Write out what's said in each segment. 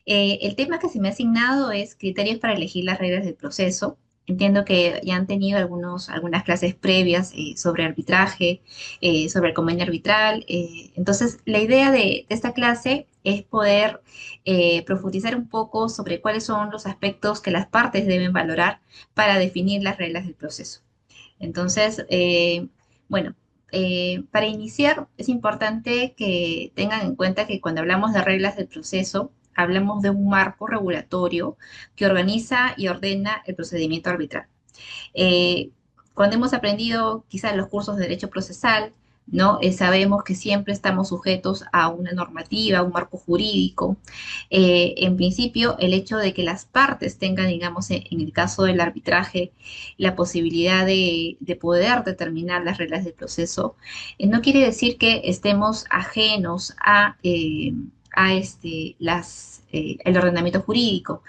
El tema que se me ha asignado es criterios para elegir las reglas del proceso. Entiendo que ya han tenido algunas clases previas sobre arbitraje, sobre el convenio arbitral. Entonces, la idea de esta clase es poder profundizar un poco sobre cuáles son los aspectos que las partes deben valorar para definir las reglas del proceso. Entonces, bueno, para iniciar es importante que tengan en cuenta que cuando hablamos de reglas del proceso, hablamos de un marco regulatorio que organiza y ordena el procedimiento arbitral. Eh, Cuando hemos aprendido quizás los cursos de derecho procesal, ¿no? Sabemos que siempre estamos sujetos a una normativa, a un marco jurídico. En principio, el hecho de que las partes tengan, digamos, en el caso del arbitraje, la posibilidad de poder determinar las reglas del proceso, no quiere decir que estemos ajenos a el ordenamiento jurídico.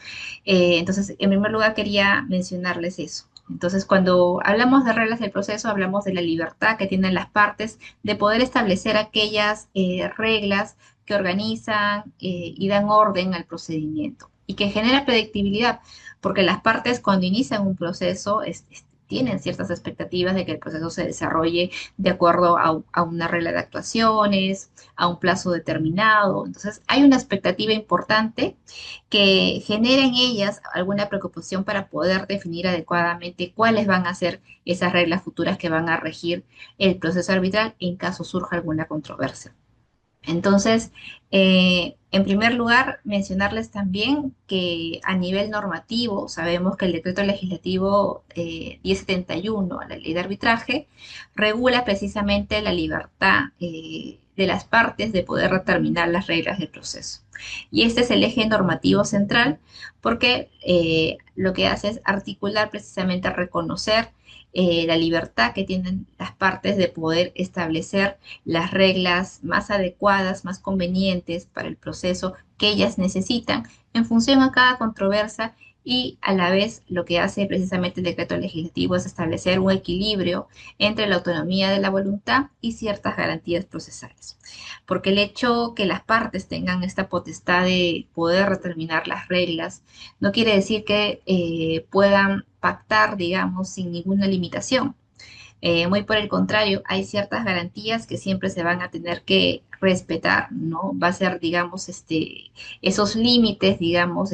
Entonces, en primer lugar, quería mencionarles eso. Entonces, cuando hablamos de reglas del proceso, hablamos de la libertad que tienen las partes de poder establecer aquellas reglas que organizan y dan orden al procedimiento y que genera predictibilidad, porque las partes cuando inician un proceso tienen ciertas expectativas de que el proceso se desarrolle de acuerdo a una regla de actuaciones, a un plazo determinado. Entonces, hay una expectativa importante que genera en ellas alguna preocupación para poder definir adecuadamente cuáles van a ser esas reglas futuras que van a regir el proceso arbitral en caso surja alguna controversia. Entonces, en primer lugar, mencionarles también que a nivel normativo sabemos que el decreto legislativo 1071, la ley de arbitraje, regula precisamente la libertad de las partes de poder determinar las reglas del proceso. Y este es el eje normativo central porque lo que hace es articular precisamente reconocer la libertad que tienen las partes de poder establecer las reglas más adecuadas, más convenientes para el proceso que ellas necesitan en función a cada controversia y a la vez lo que hace precisamente el decreto legislativo es establecer un equilibrio entre la autonomía de la voluntad y ciertas garantías procesales. Porque el hecho que las partes tengan esta potestad de poder determinar las reglas no quiere decir que puedan pactar, digamos, sin ninguna limitación. Muy por el contrario, hay ciertas garantías que siempre se van a tener que respetar, ¿no? Va a ser, digamos, esos límites, digamos,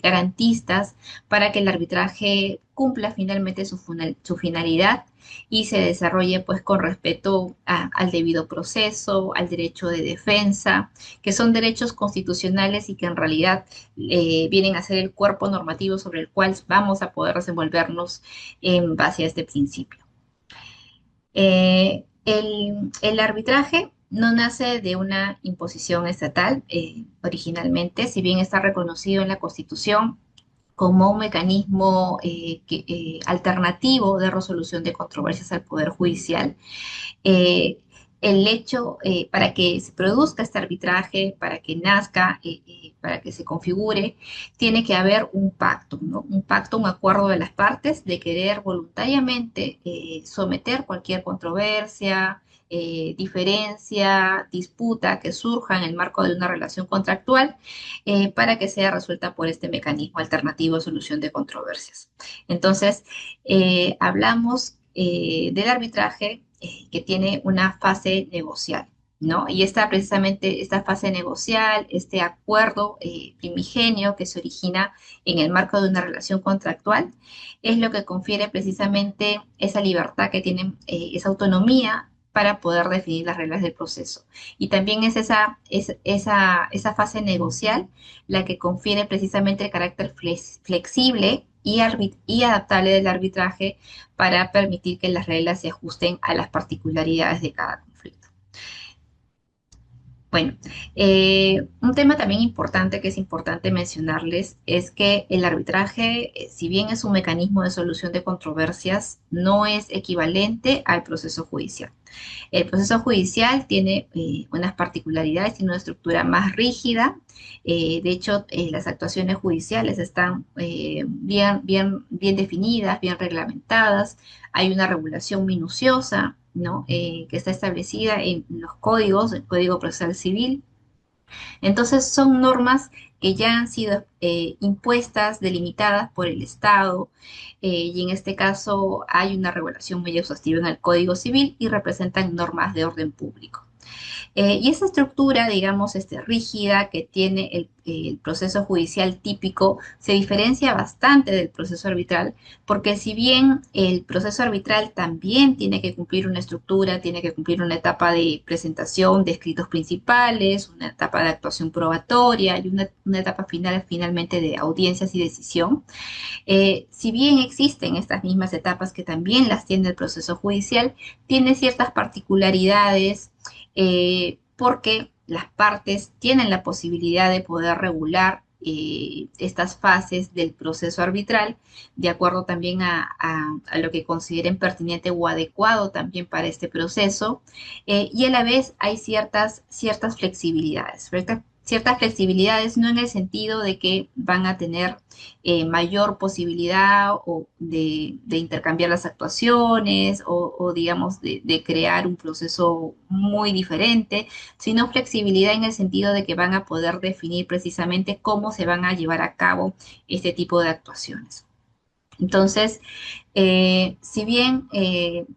garantistas para que el arbitraje cumpla finalmente su finalidad y se desarrolle pues con respeto al debido proceso, al derecho de defensa, que son derechos constitucionales y que en realidad vienen a ser el cuerpo normativo sobre el cual vamos a poder desenvolvernos en base a este principio. El arbitraje no nace de una imposición estatal originalmente, si bien está reconocido en la Constitución como un mecanismo alternativo de resolución de controversias al Poder Judicial. eh, el hecho para que se produzca este arbitraje, para que nazca, para que se configure, tiene que haber un pacto, ¿no? Un pacto, un acuerdo de las partes de querer voluntariamente someter cualquier controversia, diferencia, disputa que surja en el marco de una relación contractual para que sea resuelta por este mecanismo alternativo de solución de controversias. Entonces, hablamos del arbitraje que tiene una fase negocial, ¿no? Y esta fase negocial, este acuerdo primigenio que se origina en el marco de una relación contractual, es lo que confiere precisamente esa libertad que tienen, esa autonomía para poder definir las reglas del proceso. Y también es esa fase negocial la que confiere precisamente el carácter flexible y adaptable del arbitraje para permitir que las reglas se ajusten a las particularidades de cada conflicto. Bueno, un tema también importante que es importante mencionarles es que el arbitraje, si bien es un mecanismo de solución de controversias, no es equivalente al proceso judicial. El proceso judicial tiene unas particularidades, tiene una estructura más rígida. De hecho, las actuaciones judiciales están bien definidas, bien reglamentadas. Hay una regulación minuciosa, ¿no? Que está establecida en los códigos, el Código Procesal Civil Entonces son normas que ya han sido impuestas, delimitadas por el Estado, y en este caso hay una regulación muy exhaustiva en el Código Civil y representan normas de orden público. Y esa estructura, digamos, rígida que tiene el proceso judicial típico se diferencia bastante del proceso arbitral, porque si bien el proceso arbitral también tiene que cumplir una estructura, tiene que cumplir una etapa de presentación de escritos principales, una etapa de actuación probatoria y una etapa final, finalmente, de audiencias y decisión, si bien existen estas mismas etapas que también las tiene el proceso judicial, tiene ciertas particularidades porque las partes tienen la posibilidad de poder regular estas fases del proceso arbitral de acuerdo también a lo que consideren pertinente o adecuado también para este proceso, y a la vez hay ciertas flexibilidades, ¿verdad? Ciertas flexibilidades no en el sentido de que van a tener mayor posibilidad de intercambiar las actuaciones o digamos, de crear un proceso muy diferente, sino flexibilidad en el sentido de que van a poder definir precisamente cómo se van a llevar a cabo este tipo de actuaciones. Entonces, si bien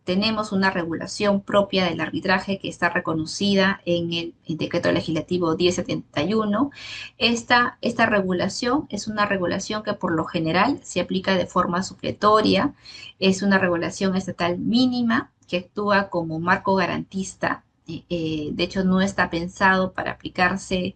tenemos una regulación propia del arbitraje que está reconocida en el Decreto Legislativo 1071, esta regulación es una regulación que por lo general se aplica de forma supletoria, es una regulación estatal mínima que actúa como marco garantista. De hecho, no está pensado para aplicarse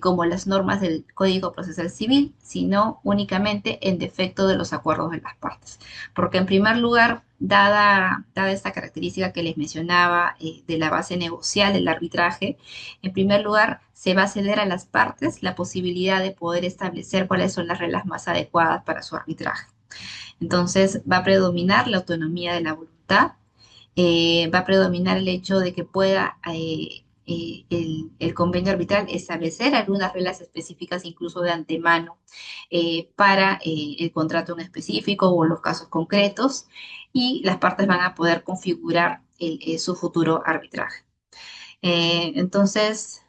como las normas del Código Procesal Civil, sino únicamente en defecto de los acuerdos de las partes. Porque en primer lugar, dada esta característica que les mencionaba de la base negocial del arbitraje, en primer lugar se va a ceder a las partes la posibilidad de poder establecer cuáles son las reglas más adecuadas para su arbitraje. Entonces va a predominar la autonomía de la voluntad, va a predominar el hecho de que pueda el convenio arbitral establecer algunas reglas específicas, incluso de antemano, para el contrato en específico o los casos concretos, y las partes van a poder configurar su futuro arbitraje. Entonces,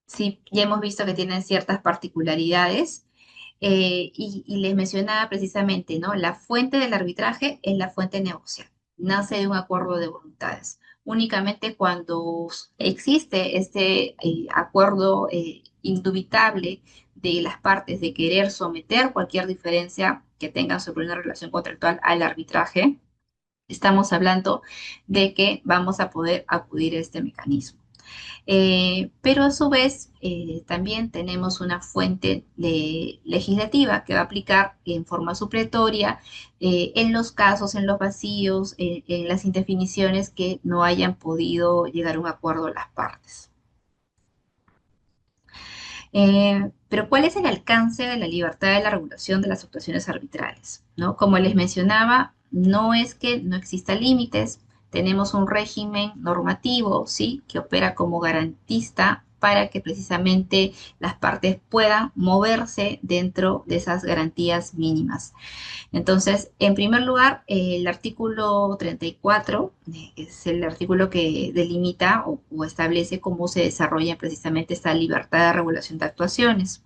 sí, ya hemos visto que tienen ciertas particularidades. Y les mencionaba precisamente, ¿no? La fuente del arbitraje es la fuente negocial, nace de un acuerdo de voluntades. Únicamente cuando existe este acuerdo indubitable de las partes de querer someter cualquier diferencia que tengan sobre una relación contractual al arbitraje, estamos hablando de que vamos a poder acudir a este mecanismo. Pero a su vez también tenemos una fuente legislativa que va a aplicar en forma supletoria en los casos, en los vacíos, en las indefiniciones que no hayan podido llegar a un acuerdo las partes. Pero ¿cuál es el alcance de la libertad de la regulación de las actuaciones arbitrales? ¿No? Como les mencionaba, no es que no exista límites, tenemos un régimen normativo, ¿sí? Que opera como garantista para que precisamente las partes puedan moverse dentro de esas garantías mínimas. Entonces, en primer lugar, el artículo 34 es el artículo que delimita o establece cómo se desarrolla precisamente esta libertad de regulación de actuaciones.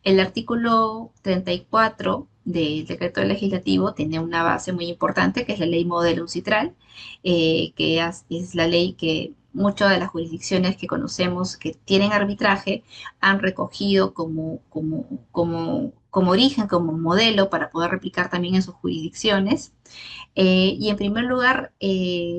El artículo 34 del decreto legislativo tiene una base muy importante, que es la ley Modelo UNCITRAL, que es la ley que muchas de las jurisdicciones que conocemos que tienen arbitraje han recogido como origen, como modelo para poder replicar también en sus jurisdicciones. Y en primer lugar,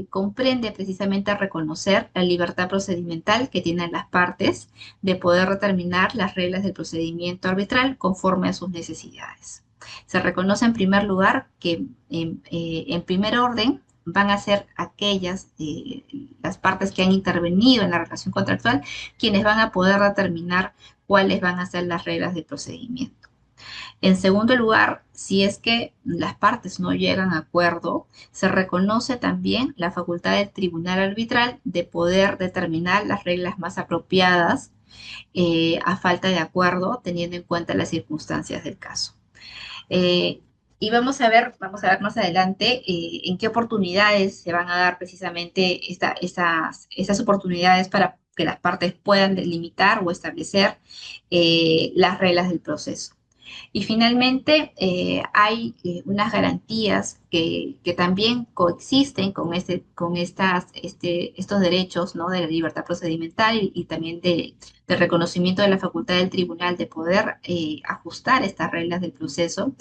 comprende precisamente reconocer la libertad procedimental que tienen las partes de poder determinar las reglas del procedimiento arbitral conforme a sus necesidades. Se reconoce en primer lugar que en primer orden van a ser aquellas, las partes que han intervenido en la relación contractual, quienes van a poder determinar cuáles van a ser las reglas del procedimiento. En segundo lugar, si es que las partes no llegan a acuerdo, se reconoce también la facultad del tribunal arbitral de poder determinar las reglas más apropiadas a falta de acuerdo, teniendo en cuenta las circunstancias del caso. Eh, y vamos a ver más adelante en qué oportunidades se van a dar precisamente esas oportunidades para que las partes puedan delimitar o establecer las reglas del proceso. Y finalmente, hay unas garantías que también coexisten con, estos derechos, ¿no? De la libertad procedimental y también del reconocimiento de la facultad del tribunal de poder ajustar estas reglas del proceso.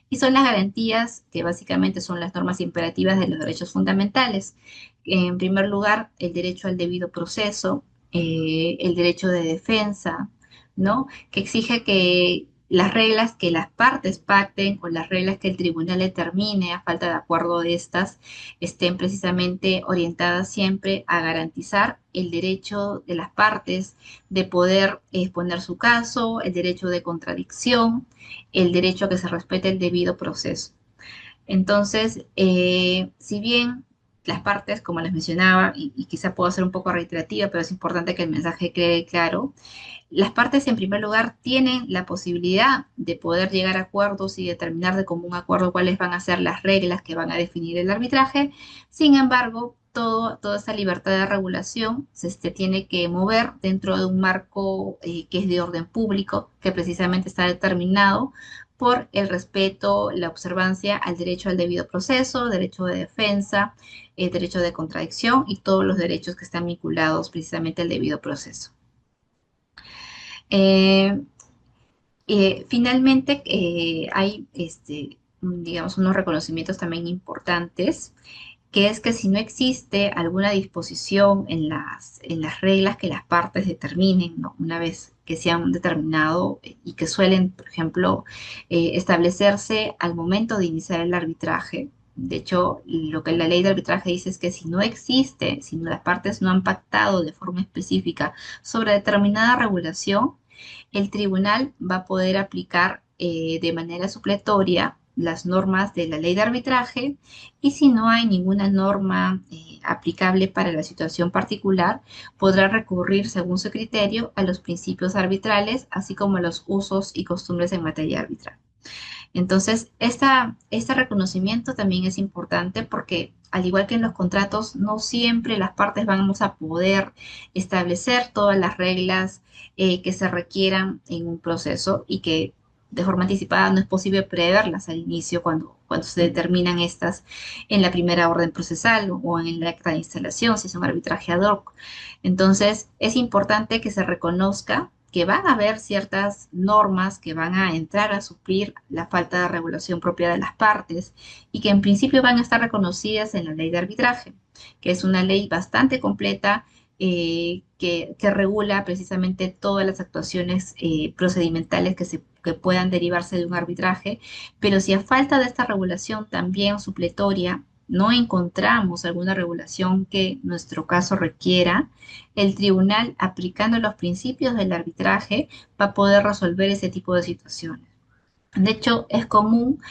Y son las garantías que básicamente son las normas imperativas de los derechos fundamentales. En primer lugar, el derecho al debido proceso, el derecho de defensa, ¿no? Que exige que las reglas que las partes pacten o las reglas que el tribunal determine a falta de acuerdo de estas estén precisamente orientadas siempre a garantizar el derecho de las partes de poder exponer su caso, el derecho de contradicción, el derecho a que se respete el debido proceso. Entonces, si bien las partes, como les mencionaba, y quizá puedo ser un poco reiterativa, pero es importante que el mensaje quede claro, las partes, en primer lugar, tienen la posibilidad de poder llegar a acuerdos y determinar de común acuerdo cuáles van a ser las reglas que van a definir el arbitraje. Sin embargo, toda esta libertad de regulación se tiene que mover dentro de un marco que es de orden público, que precisamente está determinado por el respeto, la observancia al derecho al debido proceso, derecho de defensa, derecho de contradicción y todos los derechos que están vinculados precisamente al debido proceso. Eh, Finalmente, hay, digamos, unos reconocimientos también importantes, que es que si no existe alguna disposición en las reglas que las partes determinen, ¿no? Una vez que se han determinado y que suelen, por ejemplo, establecerse al momento de iniciar el arbitraje. De hecho, lo que la ley de arbitraje dice es que si no existe, si las partes no han pactado de forma específica sobre determinada regulación, el tribunal va a poder aplicar de manera supletoria las normas de la ley de arbitraje y si no hay ninguna norma aplicable para la situación particular, podrá recurrir según su criterio a los principios arbitrales, así como a los usos y costumbres en materia arbitral. Entonces, este reconocimiento también es importante porque, al igual que en los contratos, no siempre las partes vamos a poder establecer todas las reglas que se requieran en un proceso y que de forma anticipada no es posible preverlas al inicio cuando se determinan estas en la primera orden procesal o en el acta de instalación, si es un arbitraje ad hoc. Entonces, es importante que se reconozca que van a haber ciertas normas que van a entrar a suplir la falta de regulación propia de las partes y que en principio van a estar reconocidas en la ley de arbitraje, que es una ley bastante completa que regula precisamente todas las actuaciones procedimentales que puedan derivarse de un arbitraje, pero si a falta de esta regulación también supletoria no encontramos alguna regulación que nuestro caso requiera, el tribunal, aplicando los principios del arbitraje, va a poder resolver ese tipo de situaciones. De hecho, es común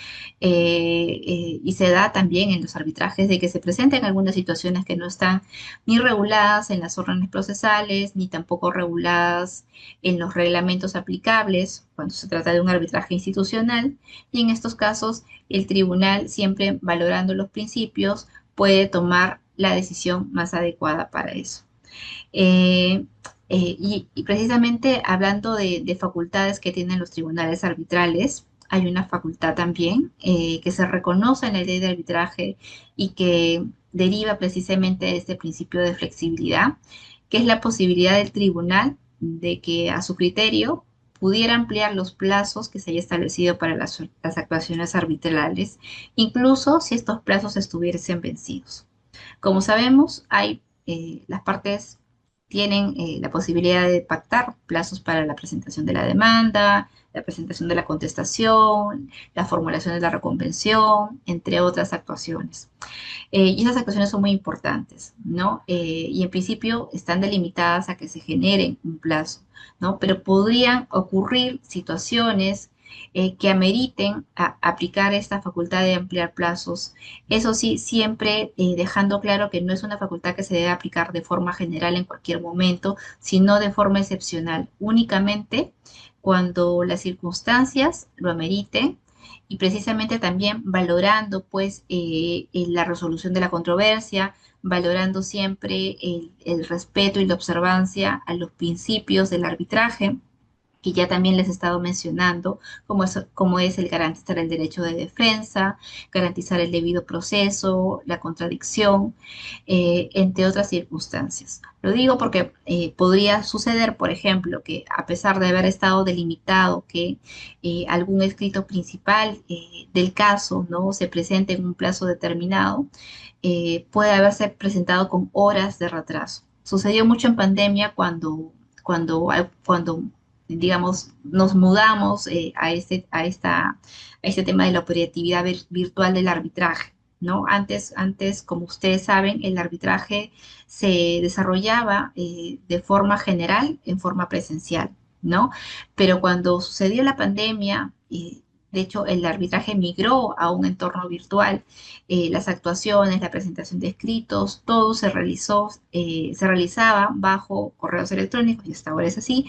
y se da también en los arbitrajes de que se presenten algunas situaciones que no están ni reguladas en las órdenes procesales, ni tampoco reguladas en los reglamentos aplicables cuando se trata de un arbitraje institucional. Y en estos casos, el tribunal, siempre valorando los principios, puede tomar la decisión más adecuada para eso. Eh, y precisamente hablando de facultades que tienen los tribunales arbitrales, hay una facultad también que se reconoce en la ley de arbitraje y que deriva precisamente de este principio de flexibilidad, que es la posibilidad del tribunal de que a su criterio pudiera ampliar los plazos que se haya establecido para las actuaciones arbitrales, incluso si estos plazos estuviesen vencidos. Como sabemos, las partes tienen la posibilidad de pactar plazos para la presentación de la demanda, la presentación de la contestación, la formulación de la reconvención, entre otras actuaciones. Y esas actuaciones son muy importantes, ¿no? Y en principio están delimitadas a que se genere un plazo, ¿no? Pero podrían ocurrir situaciones que ameriten aplicar esta facultad de ampliar plazos. Eso sí, siempre dejando claro que no es una facultad que se debe aplicar de forma general en cualquier momento, sino de forma excepcional, únicamente cuando las circunstancias lo ameriten y precisamente también valorando pues la resolución de la controversia valorando siempre el respeto y la observancia a los principios del arbitraje que ya también les he estado mencionando, como es el garantizar el derecho de defensa, garantizar el debido proceso, la contradicción, entre otras circunstancias. Lo digo porque podría suceder, por ejemplo, que a pesar de haber estado delimitado que algún escrito principal del caso no se presente en un plazo determinado, puede haberse presentado con horas de retraso. Sucedió mucho en pandemia cuando digamos, nos mudamos a este tema de la operatividad virtual del arbitraje, ¿no? Antes, como ustedes saben, el arbitraje se desarrollaba de forma general, en forma presencial, ¿no? Pero cuando sucedió la pandemia, de hecho, el arbitraje migró a un entorno virtual. Las actuaciones, la presentación de escritos, todo se realizaba bajo correos electrónicos y hasta ahora es así.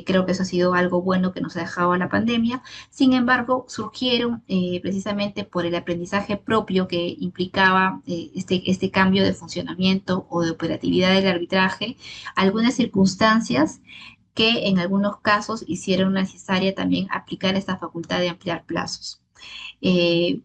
Creo que eso ha sido algo bueno que nos ha dejado la pandemia. Sin embargo, surgieron precisamente por el aprendizaje propio que implicaba este cambio de funcionamiento o de operatividad del arbitraje, algunas circunstancias que en algunos casos hicieron necesaria también aplicar esta facultad de ampliar plazos,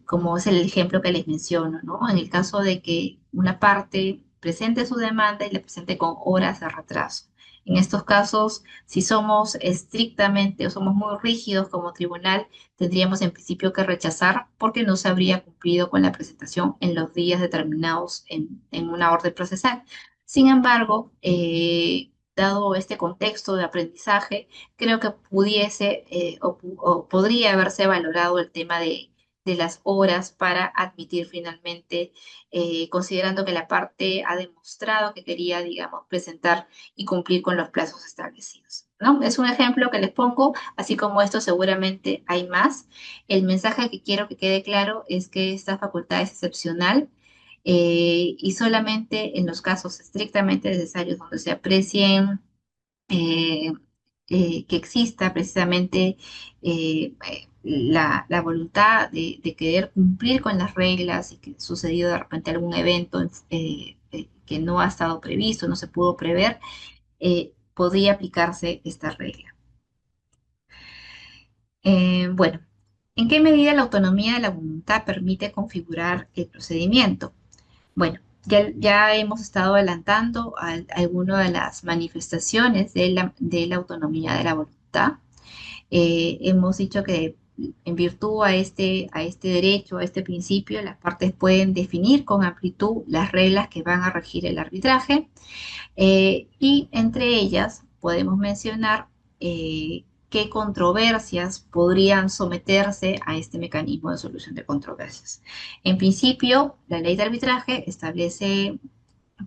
como es el ejemplo que les menciono, ¿no? En el caso de que una parte presente su demanda y le presente con horas de retraso. En estos casos, si somos estrictamente o somos muy rígidos como tribunal, tendríamos en principio que rechazar porque no se habría cumplido con la presentación en los días determinados en una orden procesal. Sin embargo, dado este contexto de aprendizaje, creo que pudiese o podría haberse valorado el tema de las horas para admitir finalmente, considerando que la parte ha demostrado que quería, digamos, presentar y cumplir con los plazos establecidos, ¿no? Es un ejemplo que les pongo, así como esto seguramente hay más. El mensaje que quiero que quede claro es que esta facultad es excepcional y solamente en los casos estrictamente necesarios donde se aprecien eh, que exista precisamente la voluntad de querer cumplir con las reglas y que ha sucedido de repente algún evento que no ha estado previsto, no se pudo prever, podría aplicarse esta regla. Bueno, ¿en qué medida la autonomía de la voluntad permite configurar el procedimiento? Bueno, ya hemos estado adelantando algunas de las manifestaciones de la autonomía de la voluntad. Hemos dicho que en virtud a este derecho, a este principio, las partes pueden definir con amplitud las reglas que van a regir el arbitraje y entre ellas podemos mencionar qué controversias podrían someterse a este mecanismo de solución de controversias. En principio, la ley de arbitraje establece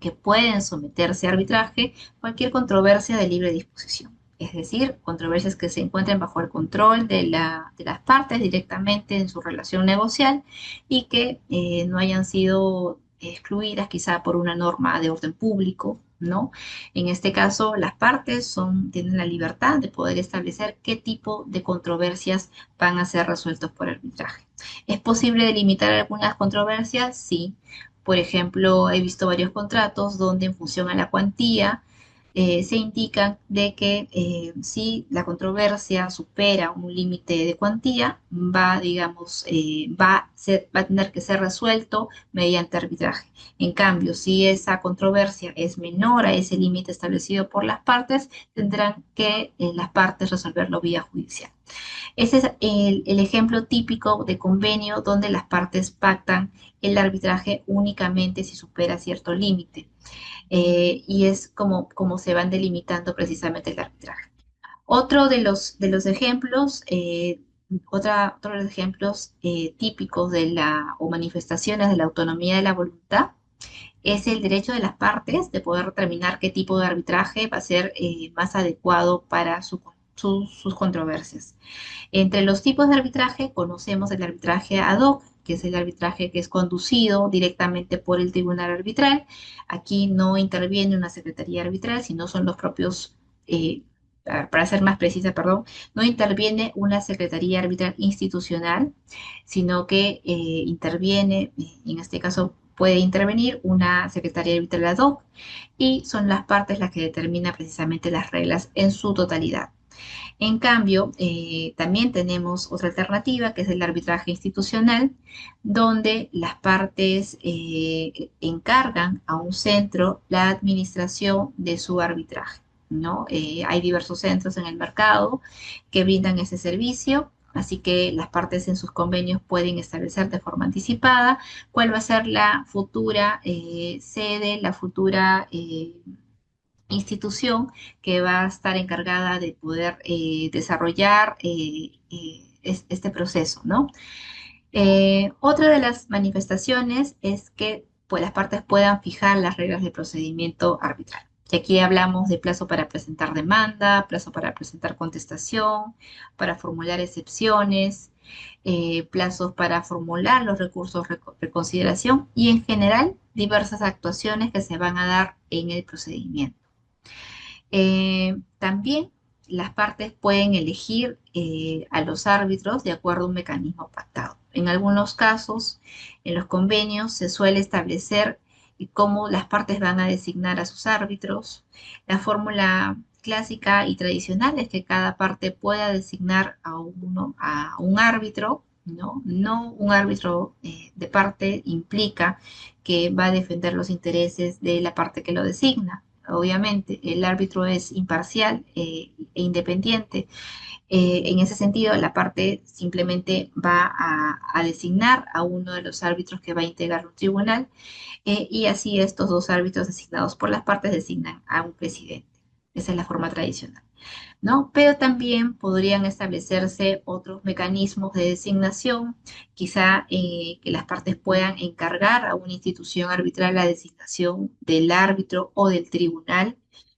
que pueden someterse a arbitraje cualquier controversia de libre disposición, es decir, controversias que se encuentren bajo el control de las partes directamente en su relación negocial y que no hayan sido excluidas quizá por una norma de orden público, ¿no? En este caso, las partes tienen la libertad de poder establecer qué tipo de controversias van a ser resueltos por arbitraje. ¿Es posible delimitar algunas controversias? Sí. Por ejemplo, he visto varios contratos donde en función a la cuantía se indican de que si la controversia supera un límite de cuantía, digamos, va a tener que ser resuelto mediante arbitraje. En cambio, si esa controversia es menor a ese límite establecido por las partes, tendrán que las partes resolverlo vía judicial. Ese es el ejemplo típico de convenio donde las partes pactan el arbitraje únicamente si supera cierto límite. Y es como se van delimitando precisamente el arbitraje. Otro de los ejemplos, otro de los ejemplos típicos o manifestaciones de la autonomía de la voluntad es el derecho de las partes de poder determinar qué tipo de arbitraje va a ser más adecuado para sus controversias. Entre los tipos de arbitraje conocemos el arbitraje ad hoc, que es el arbitraje que es conducido directamente por el tribunal arbitral. Aquí no interviene una secretaría arbitral, sino son los propios, para ser más precisa, perdón, no interviene una secretaría arbitral institucional, sino que interviene, en este caso, puede intervenir una secretaria arbitral ad hoc y son las partes las que determinan precisamente las reglas en su totalidad. En cambio, también tenemos otra alternativa que es el arbitraje institucional, donde las partes encargan a un centro la administración de su arbitraje, ¿no? Hay diversos centros en el mercado que brindan ese servicio. Así que las partes en sus convenios pueden establecer de forma anticipada cuál va a ser la futura sede, la futura institución que va a estar encargada de poder desarrollar este proceso, ¿no? Otra de las manifestaciones es que pues, las partes puedan fijar las reglas de procedimiento arbitral. Y aquí hablamos de plazo para presentar demanda, plazo para presentar contestación, para formular excepciones, plazos para formular los recursos de reconsideración y en general diversas actuaciones que se van a dar en el procedimiento. También las partes pueden elegir a los árbitros de acuerdo a un mecanismo pactado. En algunos casos, en los convenios se suele establecer cómo las partes van a designar a sus árbitros. La fórmula clásica y tradicional es que cada parte pueda designar a un árbitro, ¿no? No un árbitro de parte implica que va a defender los intereses de la parte que lo designa. Obviamente, el árbitro es imparcial e independiente. En ese sentido, la parte simplemente va a designar a uno de los árbitros que va a integrar un tribunal y así estos dos árbitros designados por las partes designan a un presidente. Esa es la forma tradicional, ¿no? Pero también podrían establecerse otros mecanismos de designación, quizá que las partes puedan encargar a una institución arbitral la designación del árbitro o del tribunal,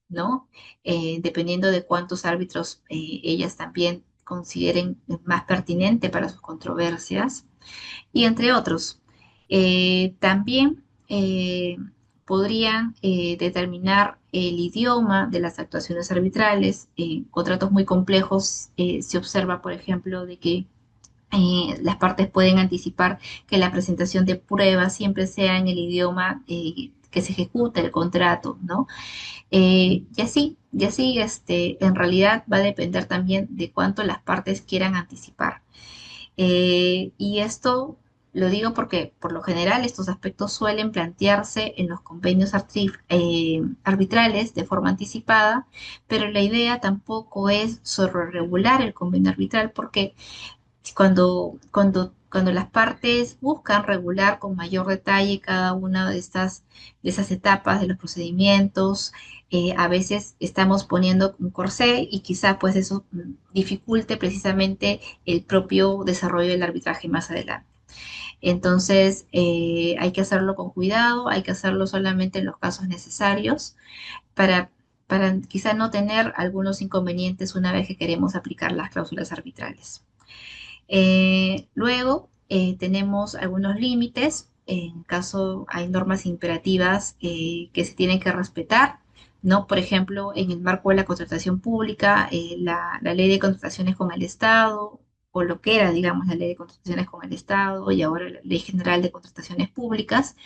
¿no? Dependiendo de cuántos árbitros ellas también consideren más pertinente para sus controversias y entre otros. También podrían determinar el idioma de las actuaciones arbitrales. En contratos muy complejos se observa, por ejemplo, de que las partes pueden anticipar que la presentación de pruebas siempre sea en el idioma que se ejecuta el contrato, ¿no? En realidad va a depender también de cuánto las partes quieran anticipar. Y esto lo digo porque por lo general estos aspectos suelen plantearse en los convenios arbitrales de forma anticipada, pero la idea tampoco es sobre regular el convenio arbitral porque cuando las partes buscan regular con mayor detalle cada una de esas etapas de los procedimientos, a veces estamos poniendo un corsé y quizá pues eso dificulte precisamente el propio desarrollo del arbitraje más adelante. Entonces, hay que hacerlo con cuidado, hay que hacerlo solamente en los casos necesarios para, para quizá no tener algunos inconvenientes una vez que queremos aplicar las cláusulas arbitrales. Luego tenemos algunos límites, en caso hay normas imperativas que se tienen que respetar, ¿no? Por ejemplo, en el marco de la contratación pública, la ley de contrataciones con el Estado, o lo que era, digamos, la ley de contrataciones con el Estado y ahora la ley general de contrataciones públicas,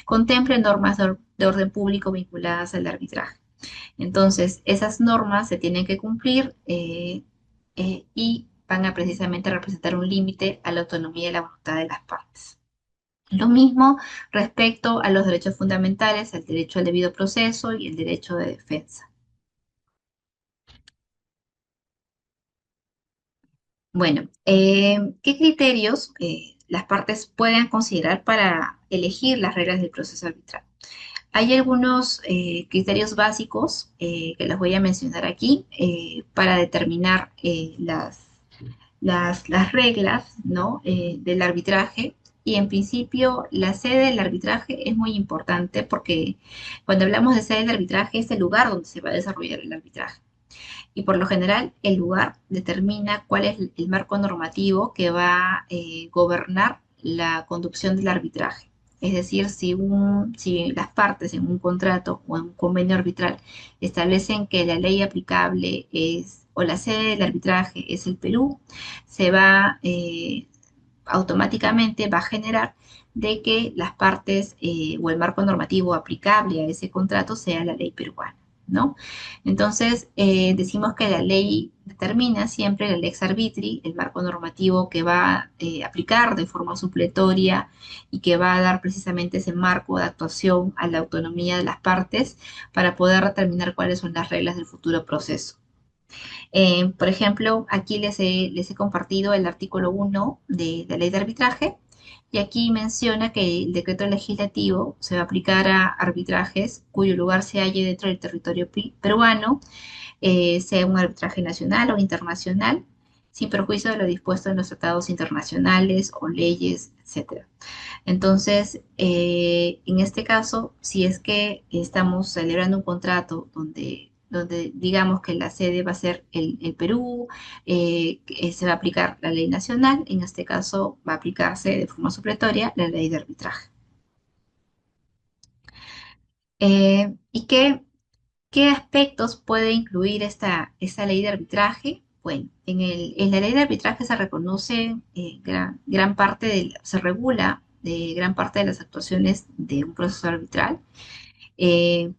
contemplan normas de orden público vinculadas al arbitraje. Entonces, esas normas se tienen que cumplir y van a precisamente representar un límite a la autonomía y la voluntad de las partes. Lo mismo respecto a los derechos fundamentales, el derecho al debido proceso y el derecho de defensa. Bueno, ¿qué criterios las partes pueden considerar para elegir las reglas del proceso arbitral? Hay algunos criterios básicos que los voy a mencionar aquí para determinar las reglas, ¿no? Del arbitraje. Y en principio, la sede del arbitraje es muy importante porque cuando hablamos de sede del arbitraje es el lugar donde se va a desarrollar el arbitraje. Y por lo general, el lugar determina cuál es el marco normativo que va a gobernar la conducción del arbitraje. Es decir, si las partes en un contrato o en un convenio arbitral establecen que la ley aplicable es, o la sede del arbitraje es el Perú, se va automáticamente va a generar de que las partes o el marco normativo aplicable a ese contrato sea la ley peruana, ¿no? Entonces, decimos que la ley determina siempre el lex arbitri, el marco normativo que va a aplicar de forma supletoria y que va a dar precisamente ese marco de actuación a la autonomía de las partes para poder determinar cuáles son las reglas del futuro proceso. Por ejemplo, aquí les he compartido el artículo 1 de la ley de arbitraje y aquí menciona que el decreto legislativo se va a aplicar a arbitrajes cuyo lugar se halle dentro del territorio peruano, sea un arbitraje nacional o internacional, sin perjuicio de lo dispuesto en los tratados internacionales o leyes, etcétera. Entonces, en este caso, si es que estamos celebrando un contrato donde digamos que la sede va a ser el Perú, que se va a aplicar la ley nacional, en este caso va a aplicarse de forma supletoria la ley de arbitraje. ¿Y qué aspectos puede incluir esta ley de arbitraje? Bueno, en la ley de arbitraje se reconoce gran parte se regula gran parte de las actuaciones de un proceso arbitral.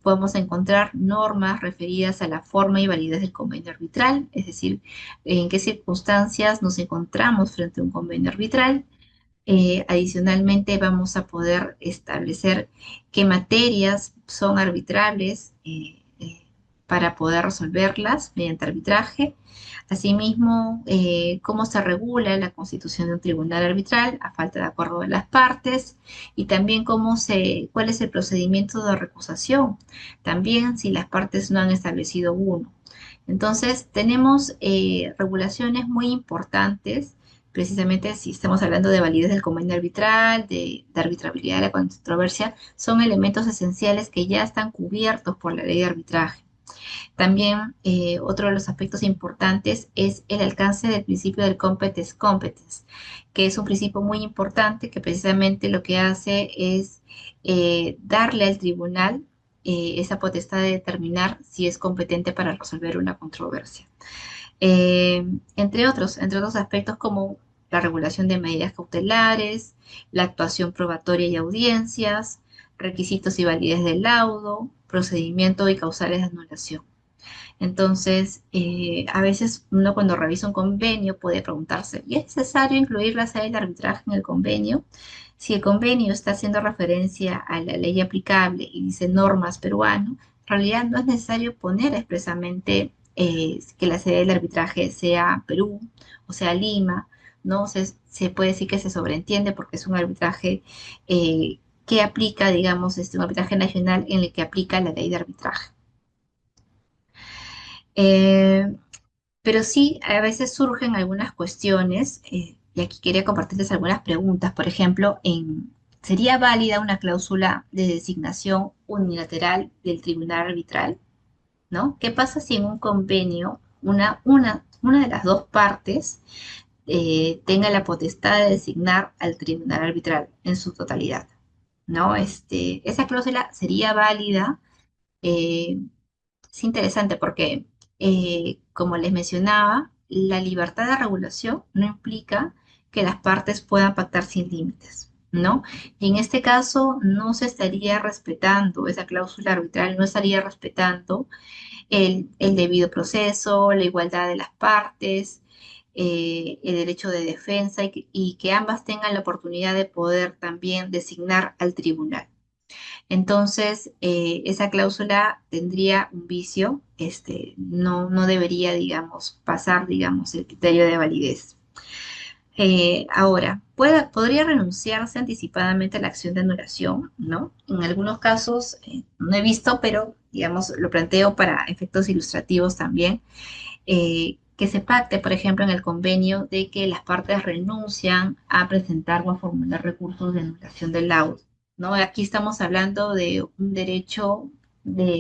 Podemos encontrar normas referidas a la forma y validez del convenio arbitral, es decir, en qué circunstancias nos encontramos frente a un convenio arbitral. Adicionalmente, vamos a poder establecer qué materias son arbitrables para poder resolverlas mediante arbitraje. Asimismo, cómo se regula la constitución de un tribunal arbitral a falta de acuerdo de las partes y también cuál es el procedimiento de recusación, también si las partes no han establecido uno. Entonces, tenemos regulaciones muy importantes, precisamente si estamos hablando de validez del convenio arbitral, de arbitrabilidad de la controversia, son elementos esenciales que ya están cubiertos por la ley de arbitraje. También otro de los aspectos importantes es el alcance del principio del competence competence, que es un principio muy importante que precisamente lo que hace es darle al tribunal esa potestad de determinar si es competente para resolver una controversia. Eh, entre otros aspectos como la regulación de medidas cautelares, la actuación probatoria y audiencias, requisitos y validez del laudo, procedimiento y causales de anulación. Entonces, a veces uno cuando revisa un convenio puede preguntarse, ¿y es necesario incluir la sede del arbitraje en el convenio? Si el convenio está haciendo referencia a la ley aplicable y dice normas peruano, en realidad no es necesario poner expresamente que la sede del arbitraje sea Perú o sea Lima, ¿no? Se puede decir que se sobreentiende porque es un arbitraje que aplica, digamos, un arbitraje nacional en el que aplica la ley de arbitraje. Eh, pero sí, a veces surgen algunas cuestiones, y aquí quería compartirles algunas preguntas. Por ejemplo, ¿sería válida una cláusula de designación unilateral del tribunal arbitral? ¿No? ¿Qué pasa si en un convenio una de las dos partes tenga la potestad de designar al tribunal arbitral en su totalidad? ¿No? Esa cláusula sería válida. eh, es interesante porque, como les mencionaba, la libertad de regulación no implica que las partes puedan pactar sin límites, ¿no? Y en este caso no se estaría respetando esa cláusula arbitral, no estaría respetando el debido proceso, la igualdad de las partes, el derecho de defensa y que ambas tengan la oportunidad de poder también designar al tribunal. Entonces, esa cláusula tendría un vicio, no debería, digamos, pasar, digamos, el criterio de validez. Ahora, podría renunciarse anticipadamente a la acción de anulación, ¿no? En algunos casos, no he visto, pero, digamos, lo planteo para efectos ilustrativos también, que se pacte, por ejemplo, en el convenio de que las partes renuncian a presentar o a formular recursos de anulación del laudo, ¿no? Aquí estamos hablando de un derecho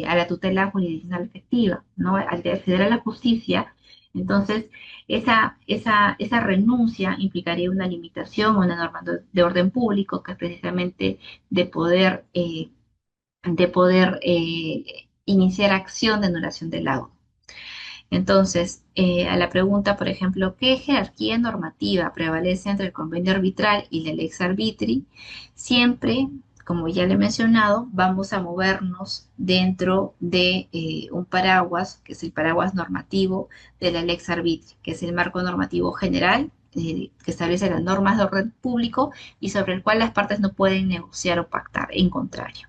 a la tutela jurisdiccional efectiva, ¿no? Al de acceder a la justicia. Entonces, esa renuncia implicaría una limitación o una norma de orden público, que es precisamente de poder iniciar acción de anulación del laudo. Entonces, a la pregunta, por ejemplo, ¿qué jerarquía normativa prevalece entre el convenio arbitral y la lex arbitri? Siempre, como ya le he mencionado, vamos a movernos dentro de un paraguas, que es el paraguas normativo de la lex arbitri, que es el marco normativo general que establece las normas de orden público y sobre el cual las partes no pueden negociar o pactar, en contrario.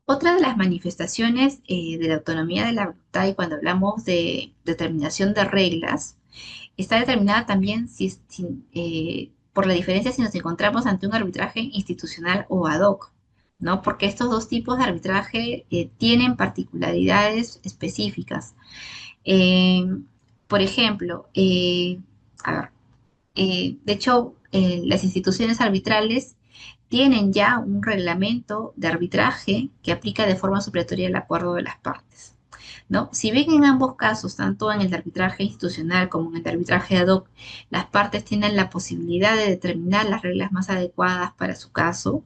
Otra de las manifestaciones de la autonomía de la voluntad y cuando hablamos de determinación de reglas, está determinada también por la diferencia si nos encontramos ante un arbitraje institucional o ad hoc, ¿no? Porque estos dos tipos de arbitraje tienen particularidades específicas. Eh, por ejemplo, a ver, de hecho, las instituciones arbitrales tienen ya un reglamento de arbitraje que aplica de forma supletoria el acuerdo de las partes, ¿no? Si bien en ambos casos, tanto en el de arbitraje institucional como en el de arbitraje ad hoc, las partes tienen la posibilidad de determinar las reglas más adecuadas para su caso,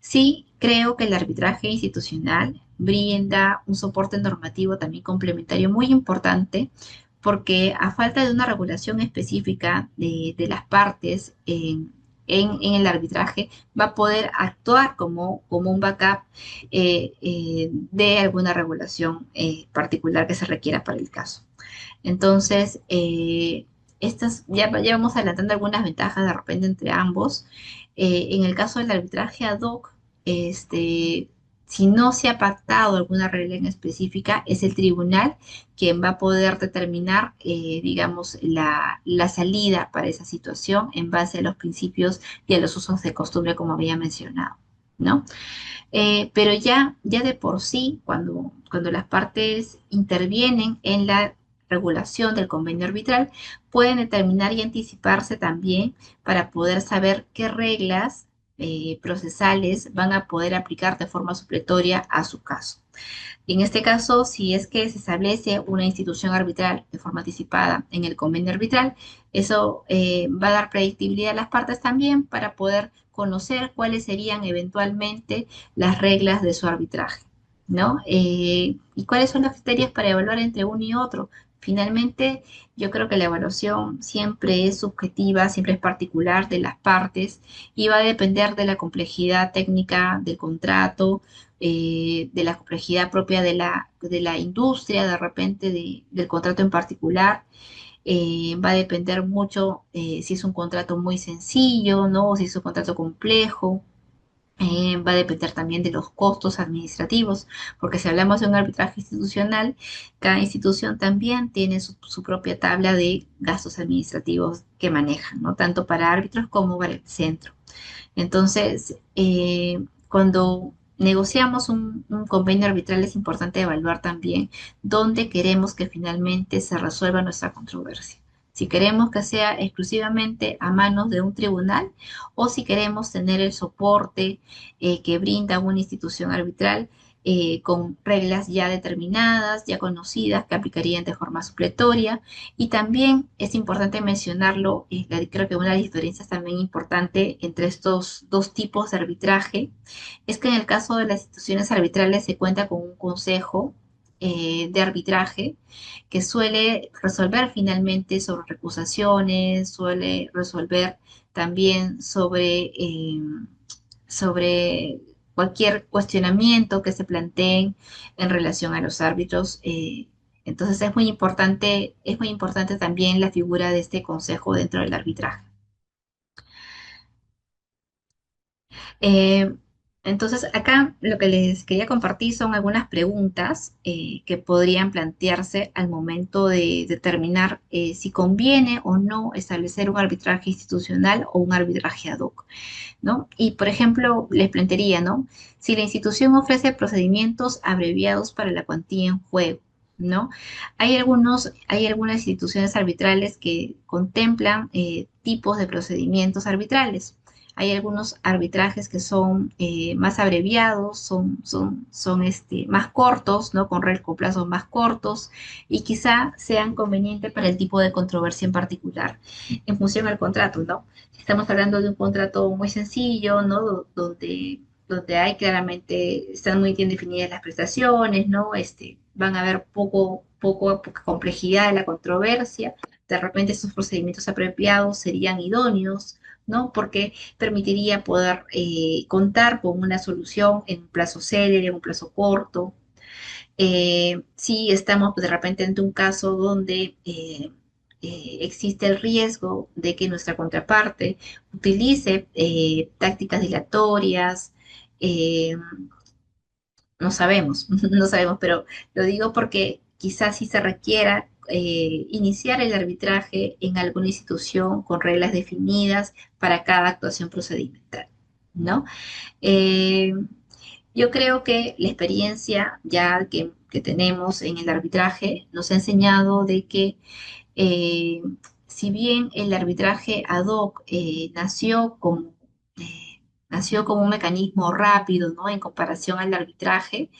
sí creo que el arbitraje institucional brinda un soporte normativo también complementario muy importante porque a falta de una regulación específica de las partes en el arbitraje, va a poder actuar como un backup de alguna regulación particular que se requiera para el caso. Entonces, ya vamos adelantando algunas ventajas de repente entre ambos. En el caso del arbitraje ad hoc, este, si no se ha pactado alguna regla en específica, es el tribunal quien va a poder determinar, digamos, la salida para esa situación en base a los principios y a los usos de costumbre, como había mencionado, ¿no? Pero ya de por sí, cuando las partes intervienen en la regulación del convenio arbitral, pueden determinar y anticiparse también para poder saber qué reglas procesales van a poder aplicar de forma supletoria a su caso. En este caso, si es que se establece una institución arbitral de forma anticipada en el convenio arbitral, eso va a dar predictibilidad a las partes también para poder conocer cuáles serían eventualmente las reglas de su arbitraje, ¿no? ¿Y cuáles son los criterios para evaluar entre uno y otro? Finalmente, yo creo que la evaluación siempre es subjetiva, siempre es particular de las partes y va a depender de la complejidad técnica del contrato, de la complejidad propia de la industria, de repente del contrato en particular. Va a depender mucho si es un contrato muy sencillo, ¿no? O si es un contrato complejo. Va a depender también de los costos administrativos, porque si hablamos de un arbitraje institucional, cada institución también tiene su propia tabla de gastos administrativos que manejan, ¿no? Tanto para árbitros como para el centro. Entonces, cuando negociamos un convenio arbitral es importante evaluar también dónde queremos que finalmente se resuelva nuestra controversia. Si queremos que sea exclusivamente a manos de un tribunal o si queremos tener el soporte que brinda una institución arbitral con reglas ya determinadas, ya conocidas, que aplicarían de forma supletoria. Y también es importante mencionarlo, creo que una de las diferencias también importante entre estos dos tipos de arbitraje es que en el caso de las instituciones arbitrales se cuenta con un consejo de arbitraje que suele resolver finalmente sobre recusaciones, suele resolver también sobre cualquier cuestionamiento que se planteen en relación a los árbitros. Entonces es muy importante también la figura de este consejo dentro del arbitraje. Eh, entonces, acá lo que les quería compartir son algunas preguntas que podrían plantearse al momento de determinar si conviene o no establecer un arbitraje institucional o un arbitraje ad hoc, ¿no? Y, por ejemplo, les plantearía, ¿no? Si la institución ofrece procedimientos abreviados para la cuantía en juego, ¿no? Hay algunas instituciones arbitrales que contemplan tipos de procedimientos arbitrales. Hay algunos arbitrajes que son más abreviados, más cortos, ¿no? Con plazos más cortos y quizá sean convenientes para el tipo de controversia en particular, en función al contrato, ¿no? Si estamos hablando de un contrato muy sencillo, ¿no? donde hay claramente, están muy bien definidas las prestaciones, ¿no? Van a haber poca complejidad de la controversia. De repente estos procedimientos apropiados serían idóneos, ¿no? Porque permitiría poder contar con una solución en un plazo célere, en un plazo corto. Si estamos de repente ante un caso donde existe el riesgo de que nuestra contraparte utilice tácticas dilatorias, eh, no sabemos, no sabemos, pero lo digo porque quizás sí se requiera iniciar el arbitraje en alguna institución con reglas definidas para cada actuación procedimental, ¿no? Eh, yo creo que la experiencia ya que tenemos en el arbitraje nos ha enseñado de que eh, si bien el arbitraje ad hoc nació como un mecanismo rápido, ¿no? En comparación al arbitraje,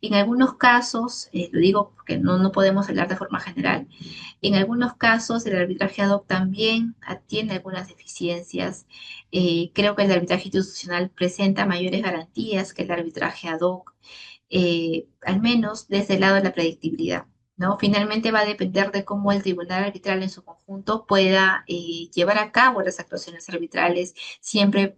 en algunos casos, lo digo porque no podemos hablar de forma general, en algunos casos el arbitraje ad hoc también tiene algunas deficiencias. Creo que el arbitraje institucional presenta mayores garantías que el arbitraje ad hoc, al menos desde el lado de la predictibilidad, ¿no? Finalmente va a depender de cómo el tribunal arbitral en su conjunto pueda llevar a cabo las actuaciones arbitrales, siempre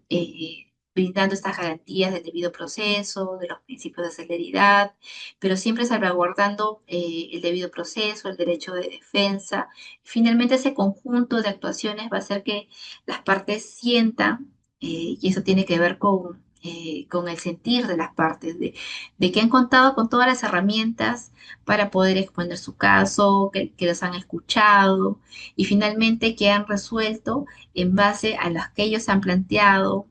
brindando estas garantías del debido proceso, de los principios de celeridad, pero siempre salvaguardando el debido proceso, el derecho de defensa. Finalmente ese conjunto de actuaciones va a hacer que las partes sientan, y eso tiene que ver con el sentir de las partes, de que han contado con todas las herramientas para poder exponer su caso, que los han escuchado y finalmente que han resuelto en base a las que ellos han planteado,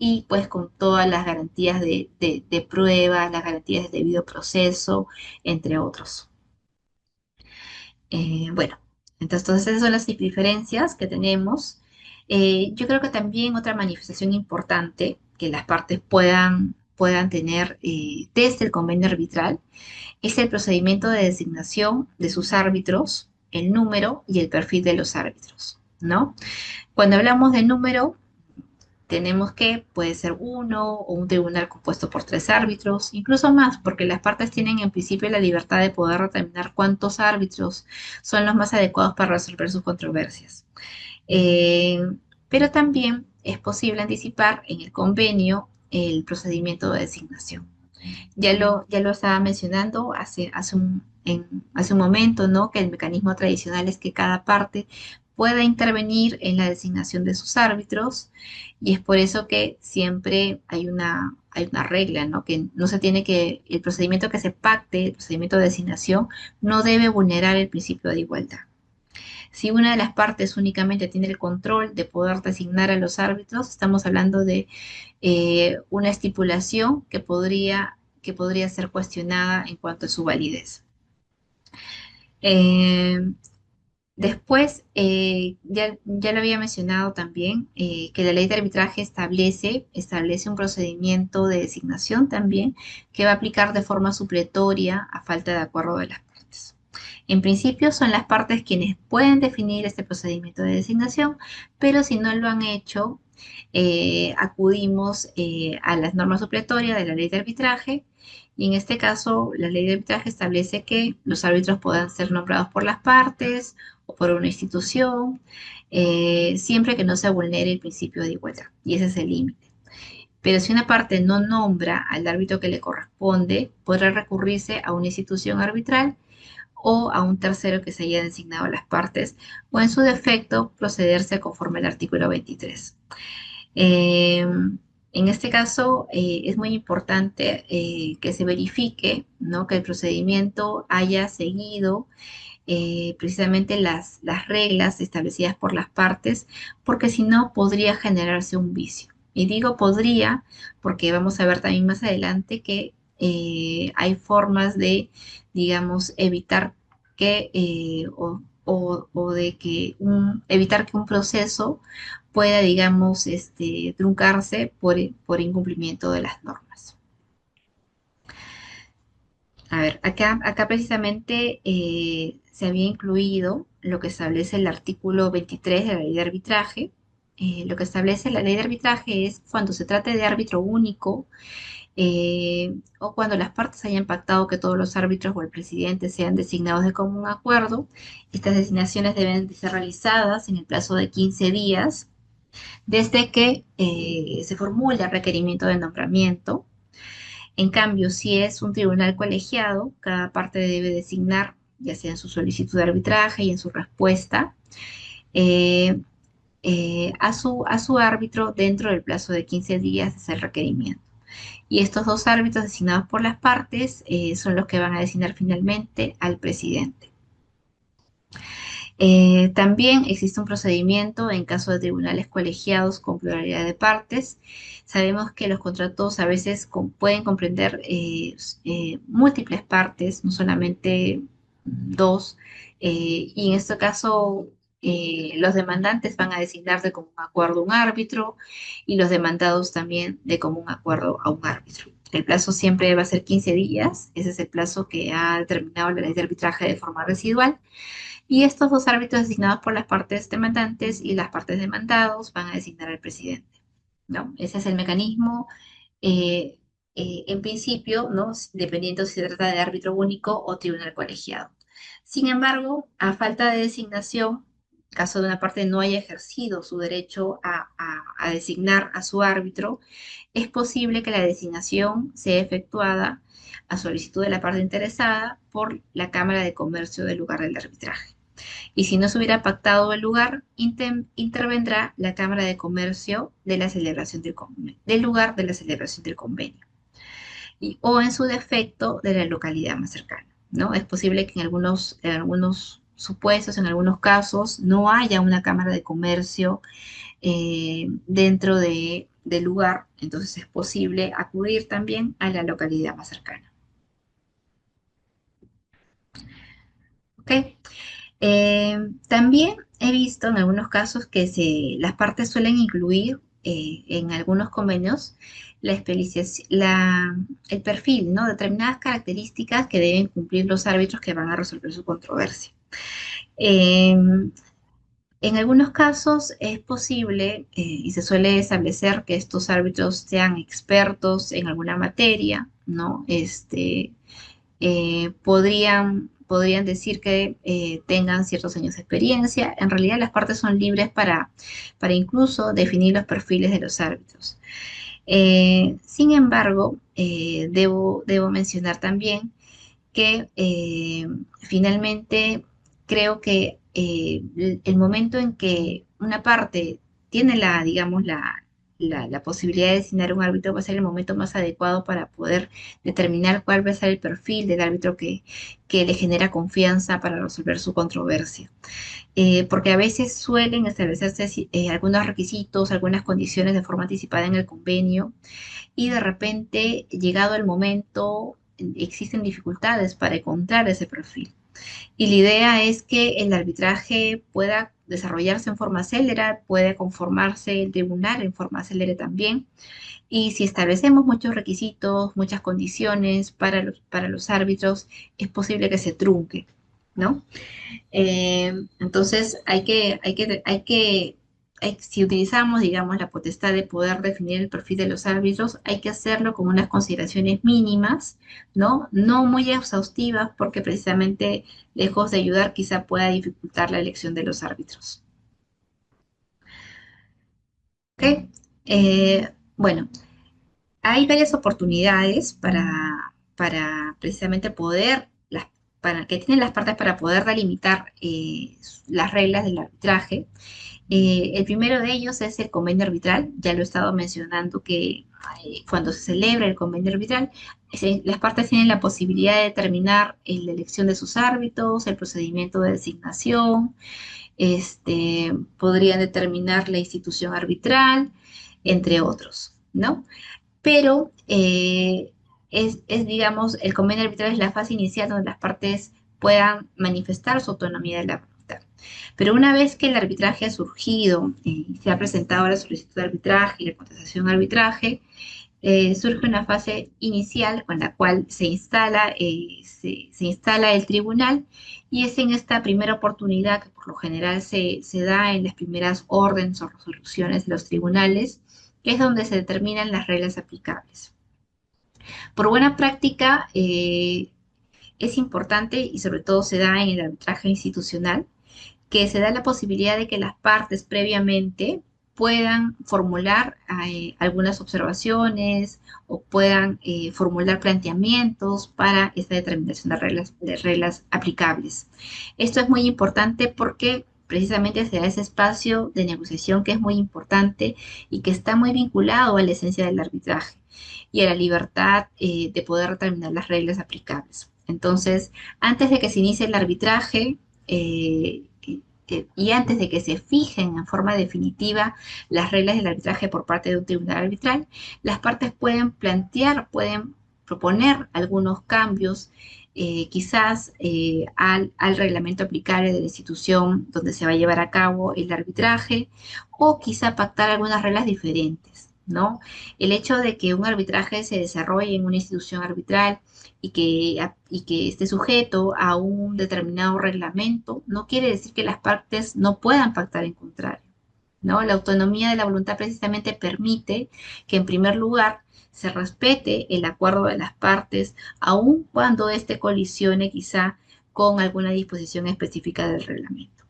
y pues con todas las garantías de prueba, las garantías de debido proceso, entre otros. Bueno, entonces esas son las diferencias que tenemos. Yo creo que también otra manifestación importante que las partes puedan tener desde el convenio arbitral es el procedimiento de designación de sus árbitros, el número y el perfil de los árbitros, ¿no? Cuando hablamos de número, tenemos que puede ser uno o un tribunal compuesto por tres árbitros, incluso más, porque las partes tienen en principio la libertad de poder determinar cuántos árbitros son los más adecuados para resolver sus controversias. Eh, pero también es posible anticipar en el convenio el procedimiento de designación. Ya lo estaba mencionando hace un momento, ¿no? Que el mecanismo tradicional es que cada parte pueda intervenir en la designación de sus árbitros y es por eso que siempre hay una regla, ¿no? Que no se tiene que, el procedimiento que se pacte, el procedimiento de designación, no debe vulnerar el principio de igualdad. Si una de las partes únicamente tiene el control de poder designar a los árbitros, estamos hablando de una estipulación que podría ser cuestionada en cuanto a su validez. Eh, Después, ya lo había mencionado también, que la ley de arbitraje establece un procedimiento de designación también que va a aplicar de forma supletoria a falta de acuerdo de las partes. En principio son las partes quienes pueden definir este procedimiento de designación, pero si no lo han hecho, acudimos a las normas supletorias de la ley de arbitraje y en este caso la ley de arbitraje establece que los árbitros puedan ser nombrados por las partes o por una institución, siempre que no se vulnere el principio de igualdad y ese es el límite. Pero si una parte no nombra al árbitro que le corresponde, podrá recurrirse a una institución arbitral o a un tercero que se haya designado a las partes, o en su defecto procederse conforme al artículo 23. Eh, en este caso, es muy importante que se verifique, ¿no? Que el procedimiento haya seguido precisamente las reglas establecidas por las partes, porque si no podría generarse un vicio. Y digo podría porque vamos a ver también más adelante que hay formas de, digamos, evitar que, o de que evitar que un proceso pueda, digamos, truncarse por incumplimiento de las normas. A ver, acá precisamente se había incluido lo que establece el artículo 23 de la ley de arbitraje, lo que establece la ley de arbitraje es cuando se trate de árbitro único, o cuando las partes hayan pactado que todos los árbitros o el presidente sean designados de común acuerdo. Estas designaciones deben de ser realizadas en el plazo de 15 días desde que se formule el requerimiento de nombramiento. En cambio, si es un tribunal colegiado, cada parte debe designar, ya sea en su solicitud de arbitraje y en su respuesta, eh, a su árbitro dentro del plazo de 15 días de ese requerimiento. Y estos dos árbitros designados por las partes son los que van a designar finalmente al presidente. También existe un procedimiento en caso de tribunales colegiados con pluralidad de partes. Sabemos que los contratos a veces pueden comprender múltiples partes, no solamente dos, y en este caso los demandantes van a designar de común acuerdo un árbitro y los demandados también de común acuerdo a un árbitro. El plazo siempre va a ser 15 días, ese es el plazo que ha determinado la ley de arbitraje de forma residual. Y estos dos árbitros designados por las partes demandantes y las partes demandados van a designar al presidente, ¿no? Ese es el mecanismo, eh, en principio, ¿no? Dependiendo si se trata de árbitro único o tribunal colegiado. Sin embargo, a falta de designación, en caso de una parte no haya ejercido su derecho a designar a su árbitro, es posible que la designación sea efectuada a solicitud de la parte interesada por la Cámara de Comercio del lugar del arbitraje. Y si no se hubiera pactado el lugar, intervendrá la Cámara de Comercio de la celebración del convenio, del lugar de la celebración del convenio, o en su defecto de la localidad más cercana, ¿no? Es posible que en algunos supuestos, en algunos casos, no haya una Cámara de Comercio dentro del lugar, entonces es posible acudir también a la localidad más cercana. ¿Ok? También he visto en algunos casos que las partes suelen incluir en algunos convenios el perfil, ¿no? Determinadas características que deben cumplir los árbitros que van a resolver su controversia. Eh, en algunos casos es posible y se suele establecer que estos árbitros sean expertos en alguna materia, ¿no? Podrían decir que tengan ciertos años de experiencia. En realidad las partes son libres para incluso definir los perfiles de los árbitros. Sin embargo, debo mencionar también que finalmente creo que el momento en que una parte tiene digamos, la posibilidad de designar un árbitro va a ser el momento más adecuado para poder determinar cuál va a ser el perfil del árbitro que le genera confianza para resolver su controversia. Porque a veces suelen establecerse algunos requisitos, algunas condiciones de forma anticipada en el convenio y de repente, llegado el momento, existen dificultades para encontrar ese perfil. Y la idea es que el arbitraje pueda desarrollarse en forma célere, puede conformarse el tribunal en forma célere también. Y si establecemos muchos requisitos, muchas condiciones para los árbitros, es posible que se trunque, ¿no? Entonces, si utilizamos, digamos, la potestad de poder definir el perfil de los árbitros, hay que hacerlo con unas consideraciones mínimas, ¿no? No muy exhaustivas, porque precisamente, lejos de ayudar, quizá pueda dificultar la elección de los árbitros. ¿Ok? Bueno, hay varias oportunidades para precisamente para que tienen las partes para poder delimitar las reglas del arbitraje. El primero de ellos es el convenio arbitral, ya lo he estado mencionando que cuando se celebra el convenio arbitral, las partes tienen la posibilidad de determinar la elección de sus árbitros, el procedimiento de designación, podrían determinar la institución arbitral, entre otros, ¿no? Pero digamos, el convenio arbitral es la fase inicial donde las partes puedan manifestar su autonomía de la voluntad. Pero una vez que el arbitraje ha surgido y se ha presentado la solicitud de arbitraje y la contestación de arbitraje, surge una fase inicial con la cual se instala el tribunal y es en esta primera oportunidad que por lo general se da en las primeras órdenes o resoluciones de los tribunales, que es donde se determinan las reglas aplicables. Por buena práctica, es importante y sobre todo se da en el arbitraje institucional que se da la posibilidad de que las partes previamente puedan formular algunas observaciones o puedan formular planteamientos para esta determinación de reglas aplicables. Esto es muy importante porque precisamente se da ese espacio de negociación que es muy importante y que está muy vinculado a la esencia del arbitraje y a la libertad de poder determinar las reglas aplicables. Entonces, antes de que se inicie el arbitraje, y antes de que se fijen en forma definitiva las reglas del arbitraje por parte de un tribunal arbitral, las partes pueden plantear, pueden proponer algunos cambios, quizás al reglamento aplicable de la institución donde se va a llevar a cabo el arbitraje, o quizá pactar algunas reglas diferentes, ¿no? El hecho de que un arbitraje se desarrolle en una institución arbitral y que esté sujeto a un determinado reglamento, no quiere decir que las partes no puedan pactar en contrario, ¿no? La autonomía de la voluntad precisamente permite que, en primer lugar, se respete el acuerdo de las partes, aun cuando éste colisione quizá con alguna disposición específica del reglamento.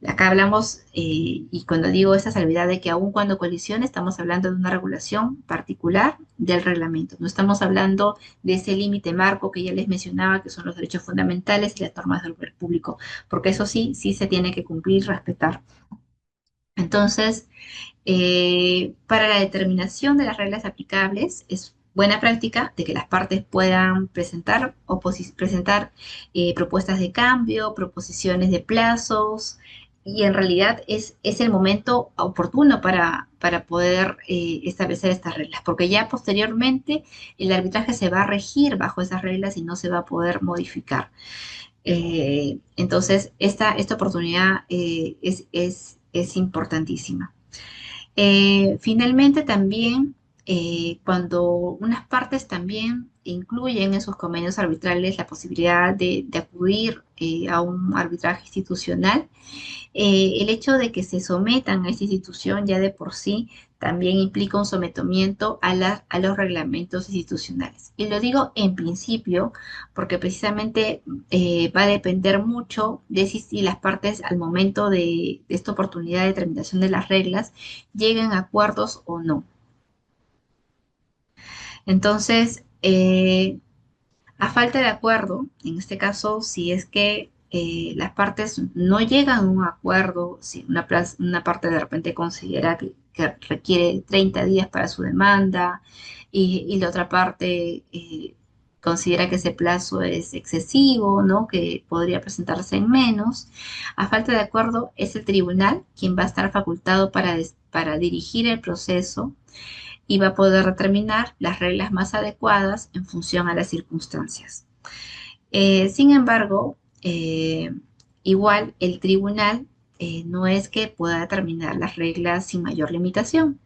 Acá hablamos, y cuando digo esa salvedad de que aun cuando colisione, estamos hablando de una regulación particular del reglamento. No estamos hablando de ese límite marco que ya les mencionaba, que son los derechos fundamentales y las normas del orden público, porque eso sí, sí se tiene que cumplir y respetar. Entonces, para la determinación de las reglas aplicables, es buena práctica de que las partes puedan presentar propuestas de cambio, proposiciones de plazos, y en realidad es el momento oportuno para poder establecer estas reglas, porque ya posteriormente el arbitraje se va a regir bajo esas reglas y no se va a poder modificar. Entonces, esta oportunidad es importantísima. Finalmente, también, cuando unas partes también incluyen en sus convenios arbitrales la posibilidad de acudir a un arbitraje institucional, el hecho de que se sometan a esta institución ya de por sí también implica un sometimiento a los reglamentos institucionales. Y lo digo en principio porque precisamente va a depender mucho de si las partes al momento de esta oportunidad de determinación de las reglas llegan a acuerdos o no. Entonces, a falta de acuerdo, en este caso, si es que las partes no llegan a un acuerdo, si una parte de repente considera que requiere 30 días para su demanda y la otra parte considera que ese plazo es excesivo, ¿no? Que podría presentarse en menos. A falta de acuerdo, es el tribunal quien va a estar facultado para dirigir el proceso y va a poder determinar las reglas más adecuadas en función a las circunstancias. Sin embargo, igual el tribunal no es que pueda determinar las reglas sin mayor limitación.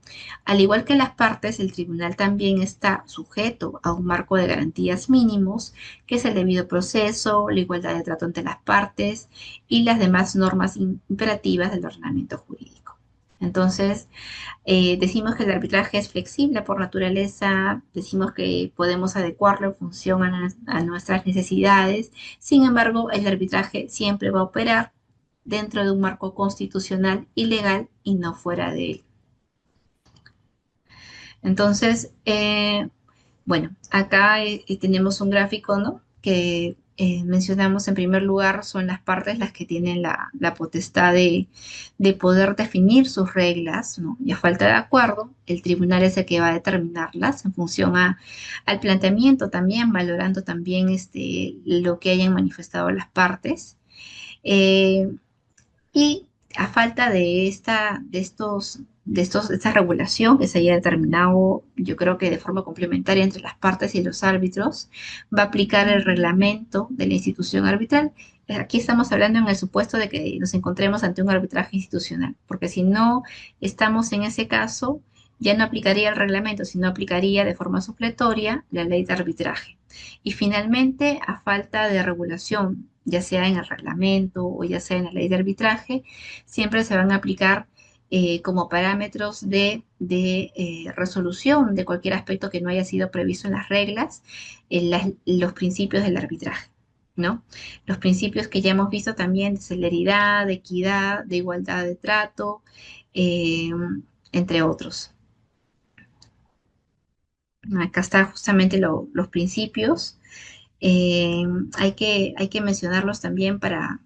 Al igual que las partes, el tribunal también está sujeto a un marco de garantías mínimos, que es el debido proceso, la igualdad de trato entre las partes y las demás normas imperativas del ordenamiento jurídico. Entonces, decimos que el arbitraje es flexible por naturaleza, decimos que podemos adecuarlo en función a nuestras necesidades. Sin embargo, el arbitraje siempre va a operar dentro de un marco constitucional y legal y no fuera de él. Entonces, bueno, acá tenemos un gráfico, ¿no? Que mencionamos en primer lugar son las partes las que tienen la potestad de poder definir sus reglas, ¿no? Y a falta de acuerdo, el tribunal es el que va a determinarlas en función al planteamiento también, valorando también lo que hayan manifestado las partes. Eh, y a falta de esta regulación que se haya determinado, yo creo que de forma complementaria entre las partes y los árbitros, va a aplicar el reglamento de la institución arbitral. Aquí estamos hablando en el supuesto de que nos encontremos ante un arbitraje institucional, porque si no estamos en ese caso, ya no aplicaría el reglamento, sino aplicaría de forma supletoria la ley de arbitraje. Y finalmente, a falta de regulación, ya sea en el reglamento o ya sea en la ley de arbitraje, siempre se van a aplicar como parámetros de resolución de cualquier aspecto que no haya sido previsto en las reglas, los principios del arbitraje, ¿no? Los principios que ya hemos visto también de celeridad, de equidad, de igualdad de trato, eh, entre otros. Acá están justamente los principios. Eh, hay que mencionarlos también para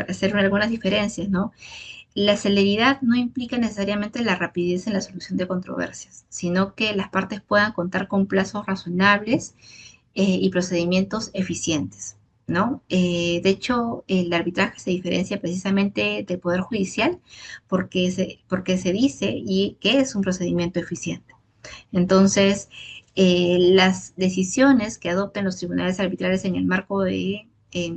hacer algunas diferencias, ¿no? La celeridad no implica necesariamente la rapidez en la solución de controversias, sino que las partes puedan contar con plazos razonables y procedimientos eficientes, ¿no? De hecho, el arbitraje se diferencia precisamente del Poder Judicial porque se dice y que es un procedimiento eficiente. Entonces, las decisiones que adopten los tribunales arbitrales en el marco del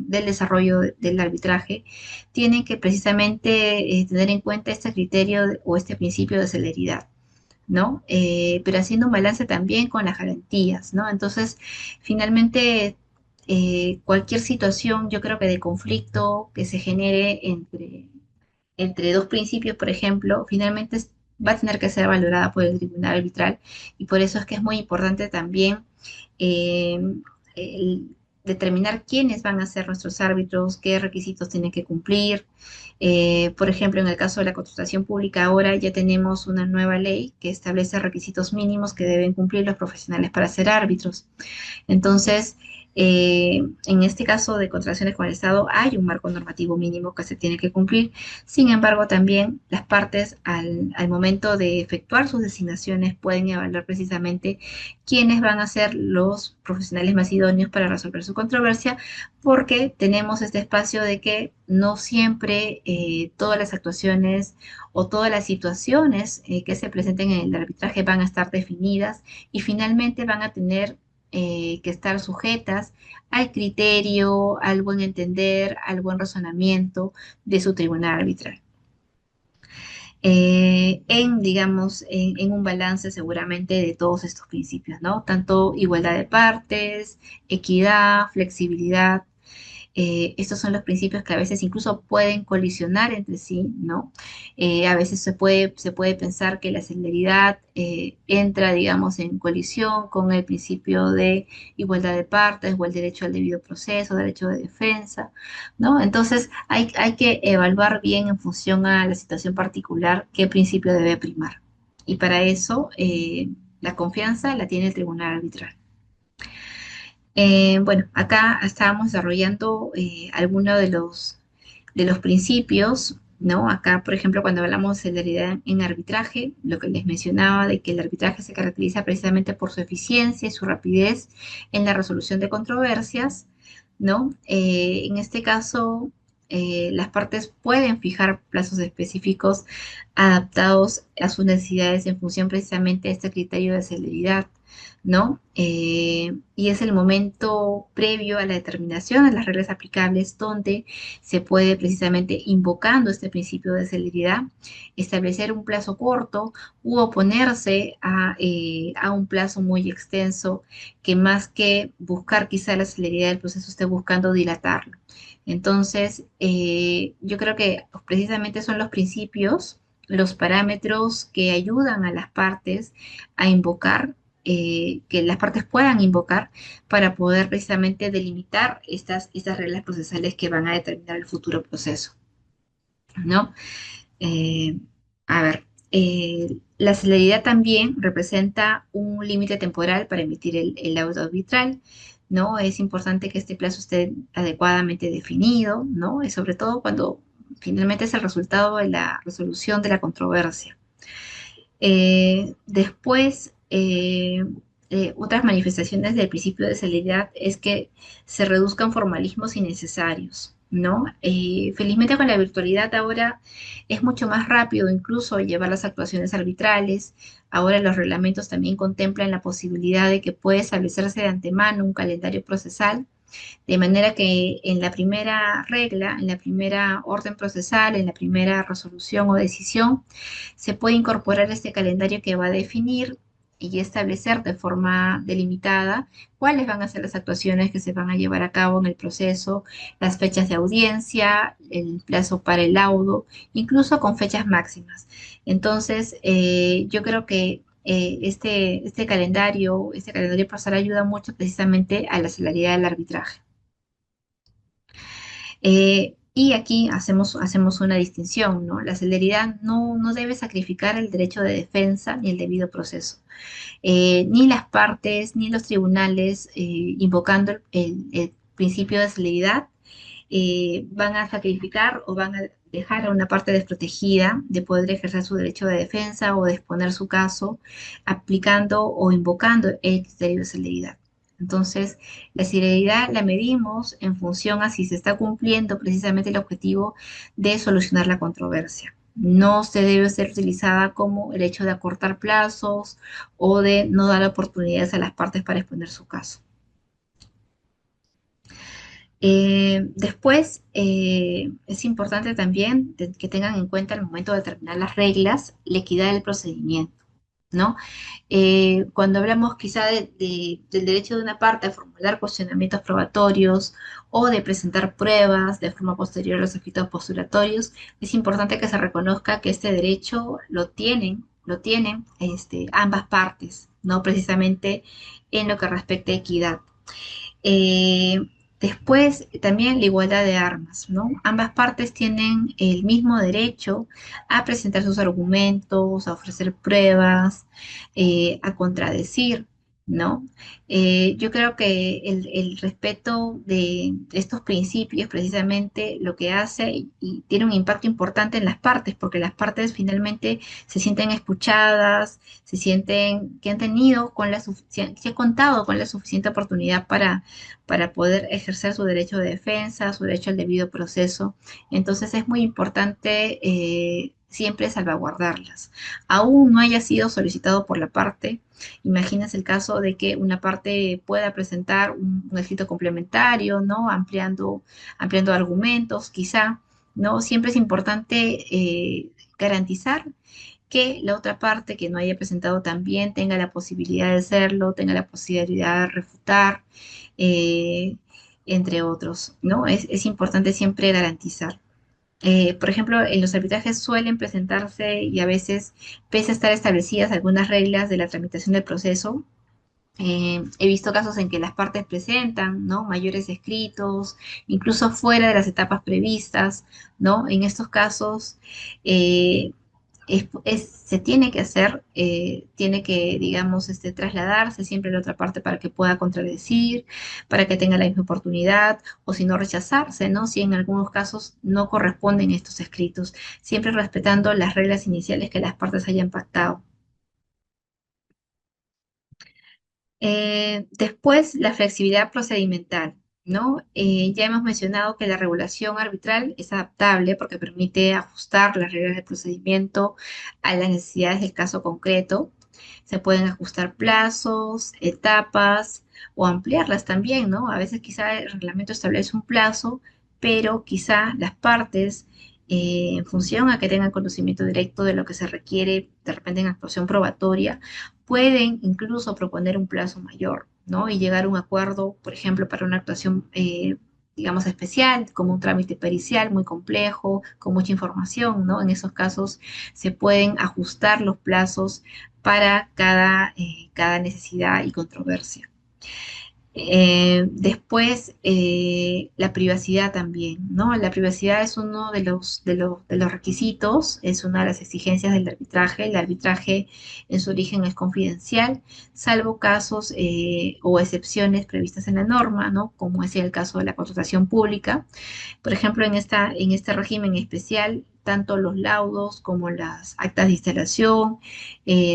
desarrollo del arbitraje tienen que precisamente tener en cuenta este criterio o este principio de celeridad, ¿no? Pero haciendo un balance también con las garantías, ¿no? Entonces, finalmente, cualquier situación, yo creo que de conflicto que se genere entre dos principios, por ejemplo, finalmente va a tener que ser valorada por el tribunal arbitral y por eso es que es muy importante también eh, determinar quiénes van a ser nuestros árbitros, qué requisitos tienen que cumplir. Por ejemplo, en el caso de la contratación pública, ahora ya tenemos una nueva ley que establece requisitos mínimos que deben cumplir los profesionales para ser árbitros. Entonces, en este caso de contrataciones con el Estado hay un marco normativo mínimo que se tiene que cumplir. Sin embargo, también las partes al momento de efectuar sus designaciones pueden evaluar precisamente quiénes van a ser los profesionales más idóneos para resolver su controversia, porque tenemos este espacio de que no siempre todas las actuaciones o todas las situaciones que se presenten en el arbitraje van a estar definidas y finalmente van a tener que estar sujetas al criterio, al buen entender, al buen razonamiento de su tribunal arbitral. Digamos, en un balance seguramente de todos estos principios, ¿no? Tanto igualdad de partes, equidad, flexibilidad, estos son los principios que a veces incluso pueden colisionar entre sí, ¿no? A veces se puede pensar que la celeridad entra, digamos, en colisión con el principio de igualdad de partes o el derecho al debido proceso, derecho de defensa, ¿no? Entonces hay que evaluar bien en función a la situación particular qué principio debe primar. Y para eso la confianza la tiene el tribunal arbitral. Bueno, acá estábamos desarrollando algunos de los principios, ¿no? Acá, por ejemplo, cuando hablamos de celeridad en arbitraje, lo que les mencionaba de que el arbitraje se caracteriza precisamente por su eficiencia y su rapidez en la resolución de controversias, ¿no? En este caso, las partes pueden fijar plazos específicos adaptados a sus necesidades en función precisamente de este criterio de celeridad, ¿no? Y es el momento previo a la determinación de las reglas aplicables donde se puede precisamente invocando este principio de celeridad establecer un plazo corto u oponerse a un plazo muy extenso que más que buscar quizá la celeridad del proceso esté buscando dilatarlo. Entonces, yo creo que precisamente son los principios, los parámetros que ayudan a las partes a invocar que las partes puedan invocar para poder precisamente delimitar estas reglas procesales que van a determinar el futuro proceso, ¿no? Eh, a ver, la celeridad también representa un límite temporal para emitir el laudo arbitral, ¿no? Es importante que este plazo esté adecuadamente definido, ¿no? Y sobre todo cuando finalmente es el resultado de la resolución de la controversia. Después, otras manifestaciones del principio de celeridad es que se reduzcan formalismos innecesarios, ¿no? Felizmente con la virtualidad ahora es mucho más rápido incluso llevar las actuaciones arbitrales. Ahora los reglamentos también contemplan la posibilidad de que puede establecerse de antemano un calendario procesal De manera que en la primera regla, en la primera orden procesal, en la primera resolución o decisión, se puede incorporar este calendario que va a definir y establecer de forma delimitada cuáles van a ser las actuaciones que se van a llevar a cabo en el proceso, las fechas de audiencia, el plazo para el laudo, incluso con fechas máximas. Entonces, yo creo que este calendario procesal ayuda mucho precisamente a la celeridad del arbitraje. Y aquí hacemos una distinción, ¿no? La celeridad no debe sacrificar el derecho de defensa ni el debido proceso. Ni las partes ni los tribunales, invocando el principio de celeridad, van a sacrificar o van a dejar a una parte desprotegida de poder ejercer su derecho de defensa o de exponer su caso aplicando o invocando el criterio de celeridad. Entonces, la celeridad la medimos en función a si se está cumpliendo precisamente el objetivo de solucionar la controversia. No se debe ser utilizada como el hecho de acortar plazos o de no dar oportunidades a las partes para exponer su caso. Después, es importante también que tengan en cuenta al momento de determinar las reglas, la equidad del procedimiento, ¿no? Cuando hablamos quizá del derecho de una parte a formular cuestionamientos probatorios o de presentar pruebas de forma posterior a los escritos postulatorios, es importante que se reconozca que este derecho lo tienen ambas partes, ¿no? Precisamente en lo que respecta a equidad. Eh, Después, también la igualdad de armas, ¿no? Ambas partes tienen el mismo derecho a presentar sus argumentos, a ofrecer pruebas, a contradecir, ¿no? Yo creo que el respeto de estos principios precisamente lo que hace y tiene un impacto importante en las partes, porque las partes finalmente se sienten escuchadas, se sienten que han tenido se ha contado con la suficiente oportunidad para poder ejercer su derecho de defensa, su derecho al debido proceso. Entonces es muy importante siempre salvaguardarlas. Aún no haya sido solicitado por la parte, imagínense el caso de que una parte pueda presentar un escrito complementario, ¿no? Ampliando argumentos, quizá, ¿no? Siempre es importante garantizar que la otra parte que no haya presentado también tenga la posibilidad de hacerlo, tenga la posibilidad de refutar, eh, entre otros, ¿no? Es importante siempre garantizar. Por ejemplo, en los arbitrajes suelen presentarse y a veces, pese a estar establecidas algunas reglas de la tramitación del proceso, he visto casos en que las partes presentan, ¿no? Mayores escritos, incluso fuera de las etapas previstas, ¿no? En estos casos, eh, se tiene que hacer, tiene que, digamos, trasladarse siempre a la otra parte para que pueda contradecir, para que tenga la misma oportunidad, o si no rechazarse, ¿no? Si en algunos casos no corresponden estos escritos, siempre respetando las reglas iniciales que las partes hayan pactado. Después, la flexibilidad procedimental, ¿no? Ya hemos mencionado que la regulación arbitral es adaptable porque permite ajustar las reglas de procedimiento a las necesidades del caso concreto. Se pueden ajustar plazos, etapas o ampliarlas también, ¿no? A veces quizá el reglamento establece un plazo, pero quizá las partes, en función a que tengan conocimiento directo de lo que se requiere de repente en actuación probatoria, pueden incluso proponer un plazo mayor, ¿no? Y llegar a un acuerdo, por ejemplo, para una actuación, digamos, especial, como un trámite pericial muy complejo, con mucha información, ¿no? En esos casos se pueden ajustar los plazos para cada necesidad y controversia. Después, la privacidad también, ¿no? La privacidad es uno de los requisitos, es una de las exigencias del arbitraje. El arbitraje en su origen es confidencial, salvo casos o excepciones previstas en la norma, ¿no? Como es el caso de la contratación pública. Por ejemplo, en este régimen especial, tanto los laudos como las actas de instalación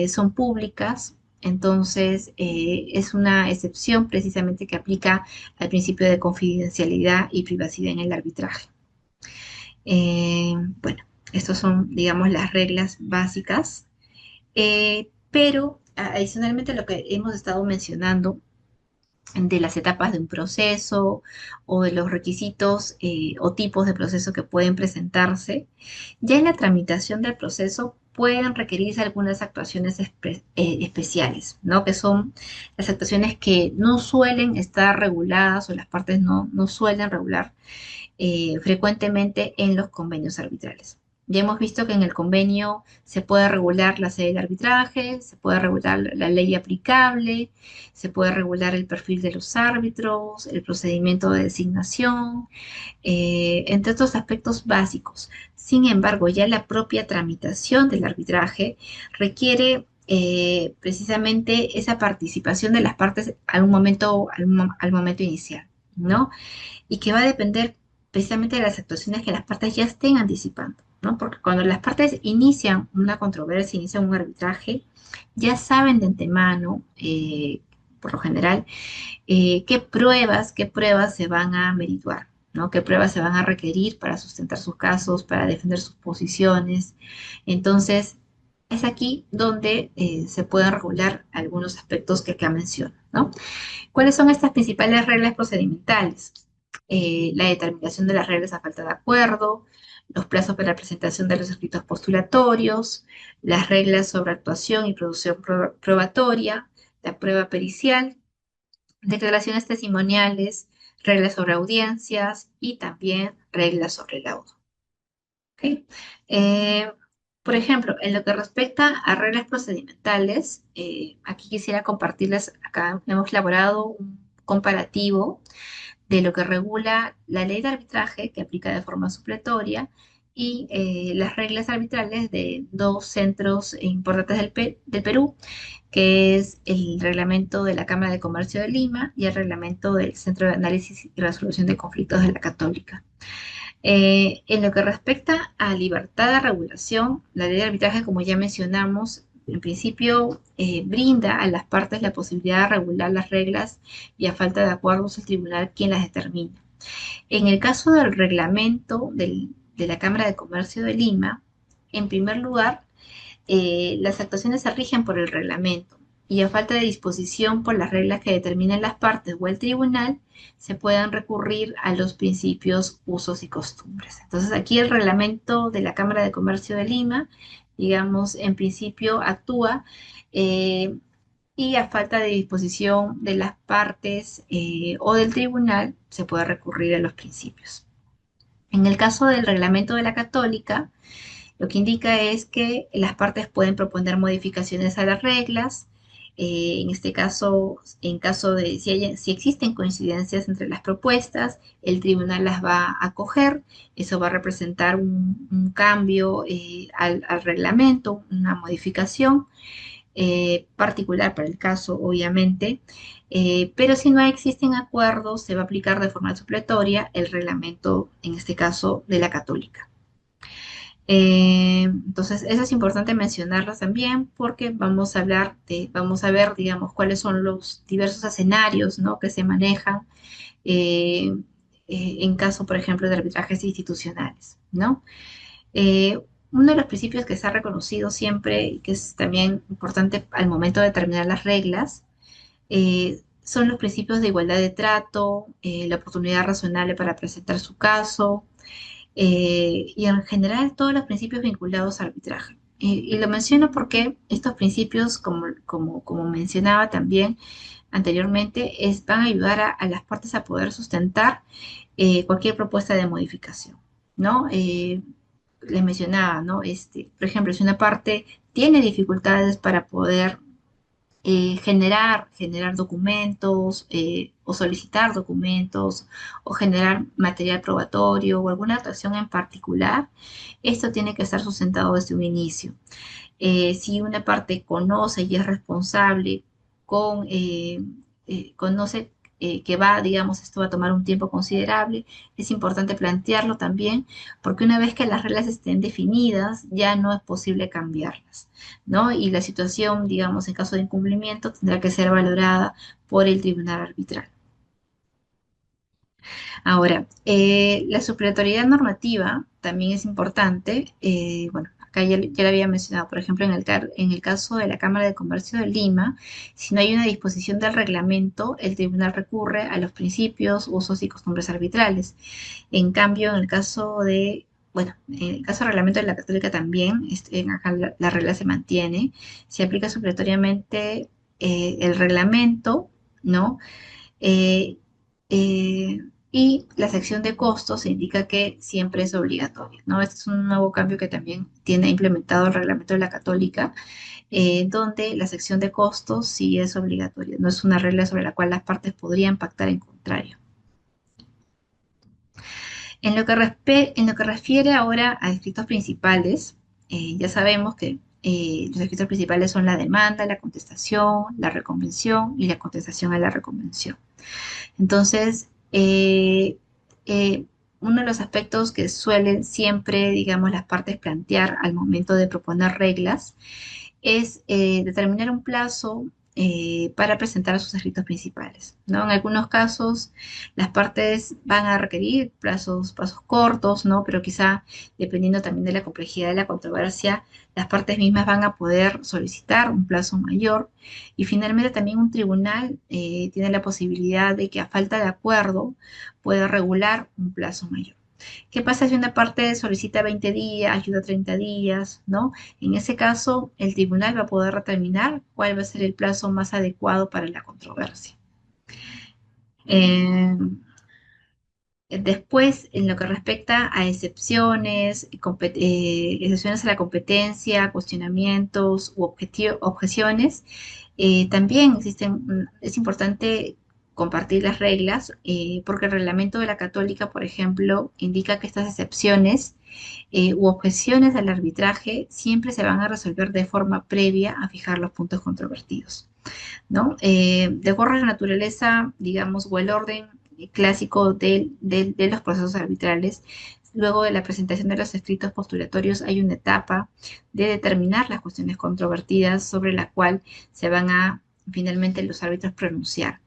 son públicas. Entonces, es una excepción precisamente que aplica al principio de confidencialidad y privacidad en el arbitraje. Bueno, estas son, digamos, las reglas básicas, pero adicionalmente a lo que hemos estado mencionando, de las etapas de un proceso o de los requisitos o tipos de proceso que pueden presentarse. Ya en la tramitación del proceso pueden requerirse algunas actuaciones especiales, ¿no? Que son las actuaciones que no suelen estar reguladas o las partes no suelen regular frecuentemente en los convenios arbitrales. Ya hemos visto que en el convenio se puede regular la sede de arbitraje, se puede regular la ley aplicable, se puede regular el perfil de los árbitros, el procedimiento de designación, entre otros aspectos básicos. Sin embargo, ya la propia tramitación del arbitraje requiere precisamente esa participación de las partes al momento inicial, ¿no? Y que va a depender precisamente de las actuaciones que las partes ya estén anticipando, ¿no? Porque cuando las partes inician una controversia, inician un arbitraje, ya saben de antemano, por lo general, qué pruebas se van a merituar, ¿no? Qué pruebas se van a requerir para sustentar sus casos, para defender sus posiciones. Entonces, es aquí donde se pueden regular algunos aspectos que acá menciono, ¿no? ¿Cuáles son estas principales reglas procedimentales? La determinación de las reglas a falta de acuerdo, los plazos para la presentación de los escritos postulatorios, las reglas sobre actuación y producción probatoria, la prueba pericial, declaraciones testimoniales, reglas sobre audiencias y también reglas sobre laudo. ¿Ok? Eh, por ejemplo, en lo que respecta a reglas procedimentales, aquí quisiera compartirles, acá hemos elaborado un comparativo de lo que regula la ley de arbitraje que aplica de forma supletoria y las reglas arbitrales de dos centros importantes del Perú, que es el reglamento de la Cámara de Comercio de Lima y el reglamento del Centro de Análisis y Resolución de Conflictos de la Católica. En lo que respecta a libertad de regulación, la ley de arbitraje, como ya mencionamos, en principio brinda a las partes la posibilidad de regular las reglas y a falta de acuerdo es el tribunal quien las determina. En el caso del reglamento de la Cámara de Comercio de Lima, en primer lugar, las actuaciones se rigen por el reglamento y a falta de disposición por las reglas que determinen las partes o el tribunal, se puedan recurrir a los principios, usos y costumbres. Entonces aquí el reglamento de la Cámara de Comercio de Lima, digamos, en principio actúa eh, y a falta de disposición de las partes o del tribunal, se puede recurrir a los principios. En el caso del reglamento de la Católica, lo que indica es que las partes pueden proponer modificaciones a las reglas. En este caso, en caso de si existen coincidencias entre las propuestas, el tribunal las va a acoger. Eso va a representar un cambio al reglamento, una modificación particular para el caso, obviamente. Pero si no existen acuerdos, se va a aplicar de forma supletoria el reglamento, en este caso, de la Católica. Entonces, eso es importante mencionarlo también porque vamos a ver, digamos, cuáles son los diversos escenarios, ¿no? Que se manejan eh, en caso, por ejemplo, de arbitrajes institucionales, ¿no? Eh, Uno de los principios que se ha reconocido siempre y que es también importante al momento de determinar las reglas son los principios de igualdad de trato, la oportunidad razonable para presentar su caso, y en general todos los principios vinculados al arbitraje. Y lo menciono porque estos principios, como mencionaba también anteriormente, van a ayudar a las partes a poder sustentar cualquier propuesta de modificación, ¿no? Les mencionaba, ¿no? Por ejemplo, si una parte tiene dificultades para poder generar documentos o solicitar documentos o generar material probatorio o alguna actuación en particular, esto tiene que estar sustentado desde un inicio. Si una parte conoce y es responsable conoce que va, digamos, esto va a tomar un tiempo considerable, es importante plantearlo también, porque una vez que las reglas estén definidas, ya no es posible cambiarlas, ¿no? Y la situación, digamos, en caso de incumplimiento, tendrá que ser valorada por el tribunal arbitral. Ahora, la supletoriedad normativa también es importante. Bueno, acá ya lo había mencionado, por ejemplo, en el caso de la Cámara de Comercio de Lima, si no hay una disposición del reglamento, el tribunal recurre a los principios, usos y costumbres arbitrales. En cambio, en el caso de, bueno, en el caso del reglamento de la Católica también, acá la regla se mantiene, se aplica supletoriamente el reglamento, ¿no? Eh, eh, y la sección de costos indica que siempre es obligatoria, ¿no? Este es un nuevo cambio que también tiene implementado el reglamento de la Católica, donde la sección de costos sí es obligatoria, no es una regla sobre la cual las partes podrían pactar en contrario. En lo que refiere ahora a escritos principales, ya sabemos que los escritos principales son la demanda, la contestación, la reconvención y la contestación a la reconvención. Entonces, eh, uno de los aspectos que suelen siempre, digamos, las partes plantear al momento de proponer reglas es determinar un plazo para presentar sus escritos principales, ¿no? En algunos casos, las partes van a requerir plazos cortos, ¿no? Pero quizá, dependiendo también de la complejidad de la controversia, las partes mismas van a poder solicitar un plazo mayor y finalmente también un tribunal tiene la posibilidad de que a falta de acuerdo pueda regular un plazo mayor. ¿Qué pasa si una parte solicita 20 días, ayuda 30 días, ¿no? En ese caso, el tribunal va a poder determinar cuál va a ser el plazo más adecuado para la controversia. Eh, Después, en lo que respecta a excepciones, excepciones a la competencia, cuestionamientos u objeciones, también existen, es importante compartir las reglas, porque el reglamento de la Católica, por ejemplo, indica que estas excepciones u objeciones al arbitraje siempre se van a resolver de forma previa a fijar los puntos controvertidos, ¿no? De acuerdo a la naturaleza, digamos, o el orden clásico de los procesos arbitrales, luego de la presentación de los escritos postulatorios hay una etapa de determinar las cuestiones controvertidas sobre la cual se van a finalmente los árbitros pronunciar.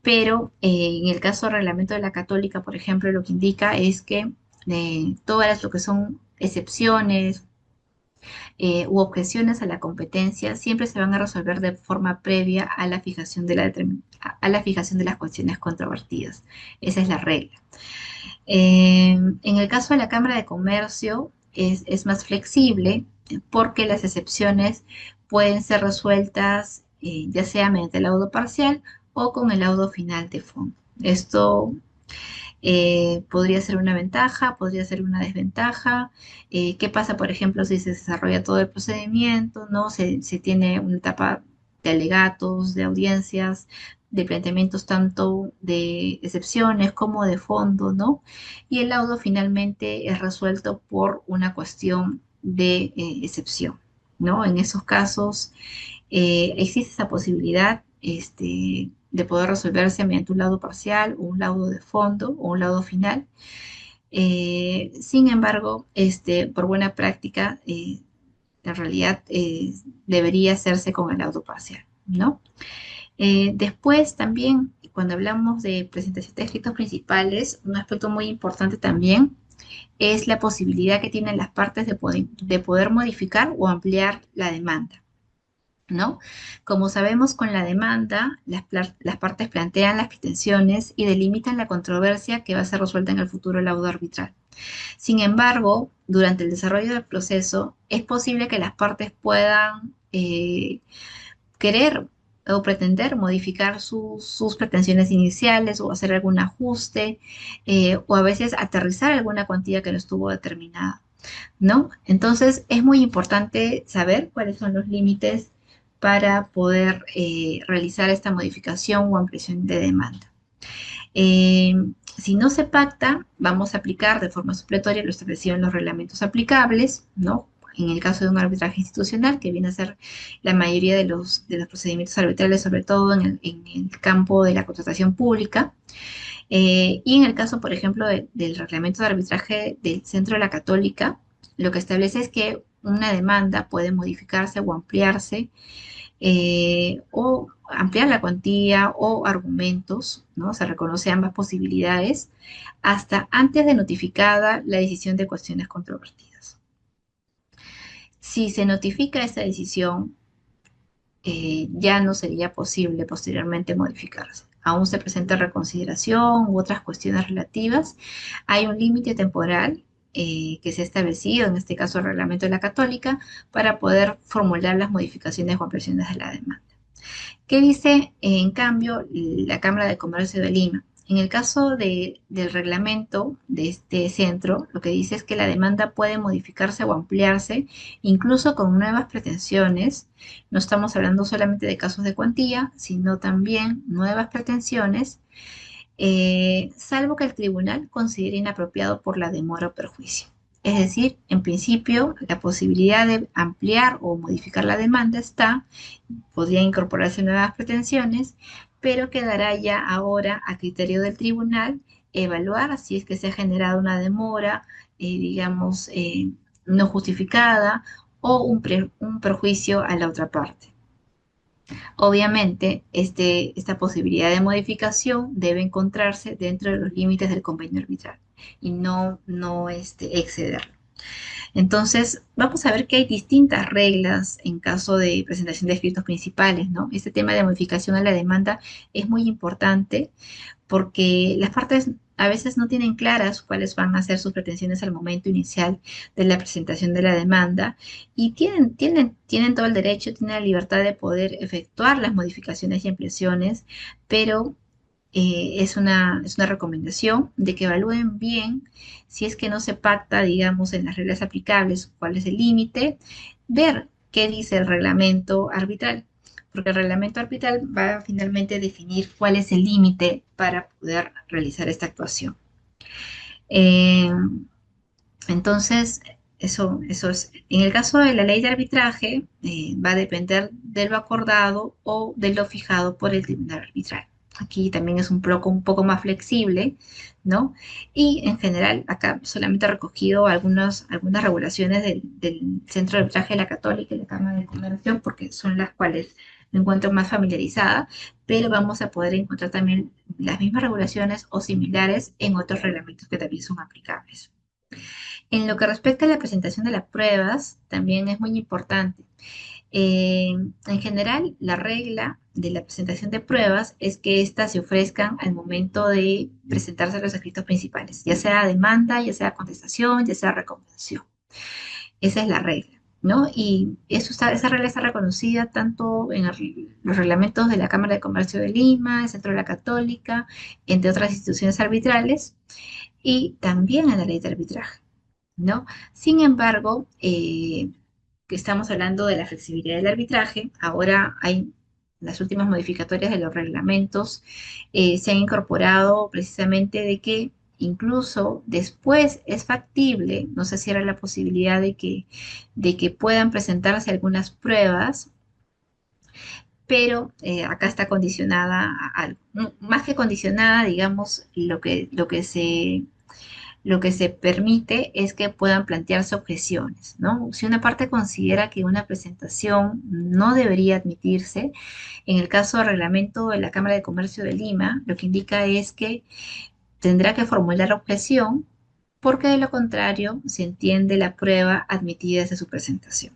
Pero en el caso del reglamento de la Católica, por ejemplo, lo que indica es que todas lo que son excepciones, u objeciones a la competencia siempre se van a resolver de forma previa a la fijación a la fijación de las cuestiones controvertidas. Esa es la regla. En el caso de la Cámara de Comercio es más flexible porque las excepciones pueden ser resueltas ya sea mediante el laudo parcial o con el laudo final de fondo. Esto podría ser una ventaja, podría ser una desventaja. ¿Qué pasa, por ejemplo, si se desarrolla todo el procedimiento, ¿no? Se tiene una etapa de alegatos, de audiencias, de planteamientos tanto de excepciones como de fondo, ¿no? Y el laudo finalmente es resuelto por una cuestión de excepción, ¿no? En esos casos existe esa posibilidad de poder resolverse mediante un laudo parcial o un laudo de fondo o un laudo final. Sin embargo, por buena práctica, en realidad debería hacerse con el laudo parcial, ¿no? Después también, cuando hablamos de presentación de escritos principales, un aspecto muy importante también es la posibilidad que tienen las partes de poder modificar o ampliar la demanda, ¿no? Como sabemos, con la demanda, las partes plantean las pretensiones y delimitan la controversia que va a ser resuelta en el futuro laudo arbitral. Sin embargo, durante el desarrollo del proceso, es posible que las partes puedan querer o pretender modificar sus pretensiones iniciales o hacer algún ajuste o a veces aterrizar alguna cuantía que no estuvo determinada, ¿no? Entonces, es muy importante saber cuáles son los límites para poder realizar esta modificación o ampliación de demanda. Eh, si no se pacta, vamos a aplicar de forma supletoria lo establecido en los reglamentos aplicables, ¿no? En el caso de un arbitraje institucional, que viene a ser la mayoría de los procedimientos arbitrales, sobre todo en el campo de la contratación pública. Y en el caso, por ejemplo, del reglamento de arbitraje del Centro de la Católica, lo que establece es que una demanda puede modificarse o ampliarse, o ampliar la cuantía o argumentos, ¿no? Se reconoce ambas posibilidades hasta antes de notificada la decisión de cuestiones controvertidas. Si se notifica esta decisión, ya no sería posible posteriormente modificarse. Aún se presenta reconsideración u otras cuestiones relativas. Hay un límite temporal que se ha establecido, en este caso el reglamento de la Católica, para poder formular las modificaciones o ampliaciones de la demanda. ¿Qué dice, en cambio, la Cámara de Comercio de Lima? En el caso del reglamento de este centro, lo que dice es que la demanda puede modificarse o ampliarse, incluso con nuevas pretensiones. No estamos hablando solamente de casos de cuantía, sino también nuevas pretensiones, salvo que el tribunal considere inapropiado por la demora o perjuicio. Es decir, en principio, la posibilidad de ampliar o modificar la demanda está, podría incorporarse nuevas pretensiones, pero quedará ya ahora a criterio del tribunal evaluar si es que se ha generado una demora, digamos, no justificada o un perjuicio a la otra parte. Obviamente, esta posibilidad de modificación debe encontrarse dentro de los límites del convenio arbitral y no excederlo. Entonces, vamos a ver que hay distintas reglas en caso de presentación de escritos principales, ¿no? Este tema de modificación a la demanda es muy importante porque las partes a veces no tienen claras cuáles van a ser sus pretensiones al momento inicial de la presentación de la demanda y tienen todo el derecho, tienen la libertad de poder efectuar las modificaciones y ampliaciones, pero es una recomendación de que evalúen bien si es que no se pacta, digamos, en las reglas aplicables, cuál es el límite, ver qué dice el reglamento arbitral, porque el reglamento arbitral va a finalmente definir cuál es el límite para poder realizar esta actuación. Eh, entonces, eso es. En el caso de la ley de arbitraje, va a depender de lo acordado o de lo fijado por el tribunal arbitral. Aquí también es un poco más flexible, ¿no? Y en general, acá solamente he recogido algunas regulaciones del Centro de Arbitraje de la Católica y la Cámara de Comercio, porque son las cuales me encuentro más familiarizada, pero vamos a poder encontrar también las mismas regulaciones o similares en otros reglamentos que también son aplicables. En lo que respecta a la presentación de las pruebas, también es muy importante. En general, la regla de la presentación de pruebas es que éstas se ofrezcan al momento de presentarse los escritos principales, ya sea demanda, ya sea contestación, ya sea recomendación. Esa es la regla, ¿no? Y esa regla está reconocida tanto en los reglamentos de la Cámara de Comercio de Lima, el Centro de la Católica, entre otras instituciones arbitrales, y también en la ley de arbitraje, ¿no? Sin embargo, que estamos hablando de la flexibilidad del arbitraje, ahora hay las últimas modificatorias de los reglamentos, se han incorporado precisamente de que incluso después es factible, no se cierra la posibilidad de que puedan presentarse algunas pruebas, pero acá está condicionada a algo. Más que condicionada, digamos, lo que se permite es que puedan plantearse objeciones, ¿no? Si una parte considera que una presentación no debería admitirse, en el caso del reglamento de la Cámara de Comercio de Lima, lo que indica es que tendrá que formular objeción porque de lo contrario se entiende la prueba admitida desde su presentación.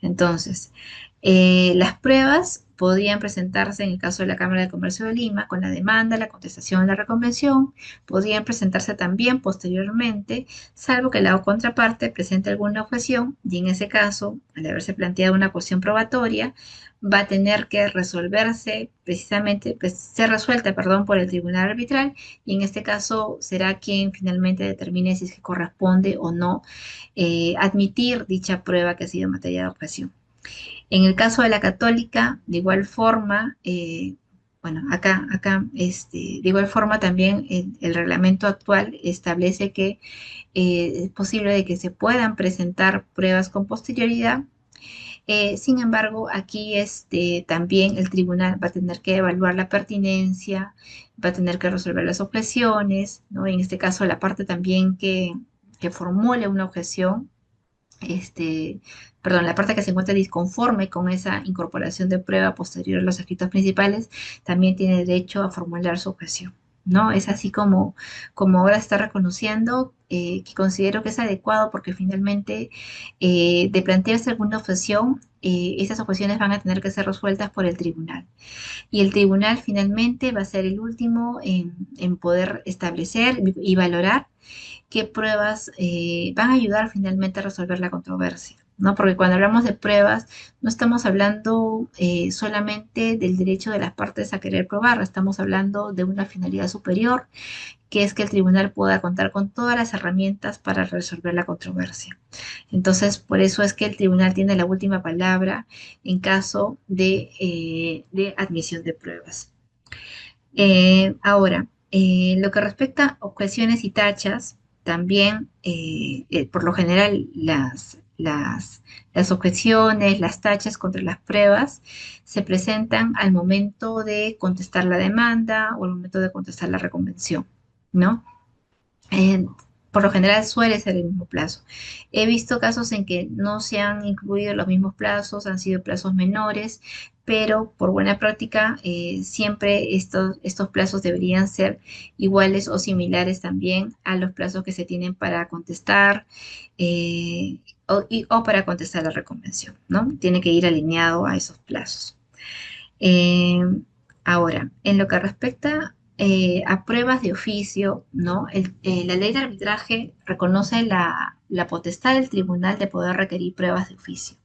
Entonces, las pruebas podrían presentarse en el caso de la Cámara de Comercio de Lima con la demanda, la contestación, la reconvención. Podrían presentarse también posteriormente, salvo que la contraparte presente alguna objeción y en ese caso, al haberse planteado una cuestión probatoria, va a tener que resolverse precisamente, pues, ser resuelta, perdón, por el tribunal arbitral y en este caso será quien finalmente determine si es que corresponde o no admitir dicha prueba que ha sido materia de objeción. En el caso de la católica, de igual forma, bueno, de igual forma también el reglamento actual establece que es posible de que se puedan presentar pruebas con posterioridad. Sin embargo, aquí también el tribunal va a tener que evaluar la pertinencia, va a tener que resolver las objeciones, ¿no? En este caso, la parte también que formule una objeción, este, perdón, la parte que se encuentre disconforme con esa incorporación de prueba posterior a los escritos principales, también tiene derecho a formular su objeción. ¿no? Es así como ahora está reconociendo, que considero que es adecuado porque finalmente de plantearse alguna objeción, esas objeciones van a tener que ser resueltas por el tribunal. Y el tribunal finalmente va a ser el último en poder establecer y valorar qué pruebas van a ayudar finalmente a resolver la controversia, ¿no? Porque cuando hablamos de pruebas, no estamos hablando solamente del derecho de las partes a querer probar, estamos hablando de una finalidad superior, que es que el tribunal pueda contar con todas las herramientas para resolver la controversia. Entonces, por eso es que el tribunal tiene la última palabra en caso de admisión de pruebas. Ahora, lo que respecta a objeciones y tachas, también, por lo general, las objeciones, las tachas contra las pruebas se presentan al momento de contestar la demanda o al momento de contestar la reconvención, ¿no? Eh, por lo general suele ser el mismo plazo. He visto casos en que no se han incluido los mismos plazos, han sido plazos menores, pero por buena práctica siempre estos plazos deberían ser iguales o similares también a los plazos que se tienen para contestar eh, o para contestar la reconvención, ¿no? Tiene que ir alineado a esos plazos. Eh, Ahora, en lo que respecta a pruebas de oficio, ¿no? La ley de arbitraje reconoce la potestad del tribunal de poder requerir pruebas de oficio.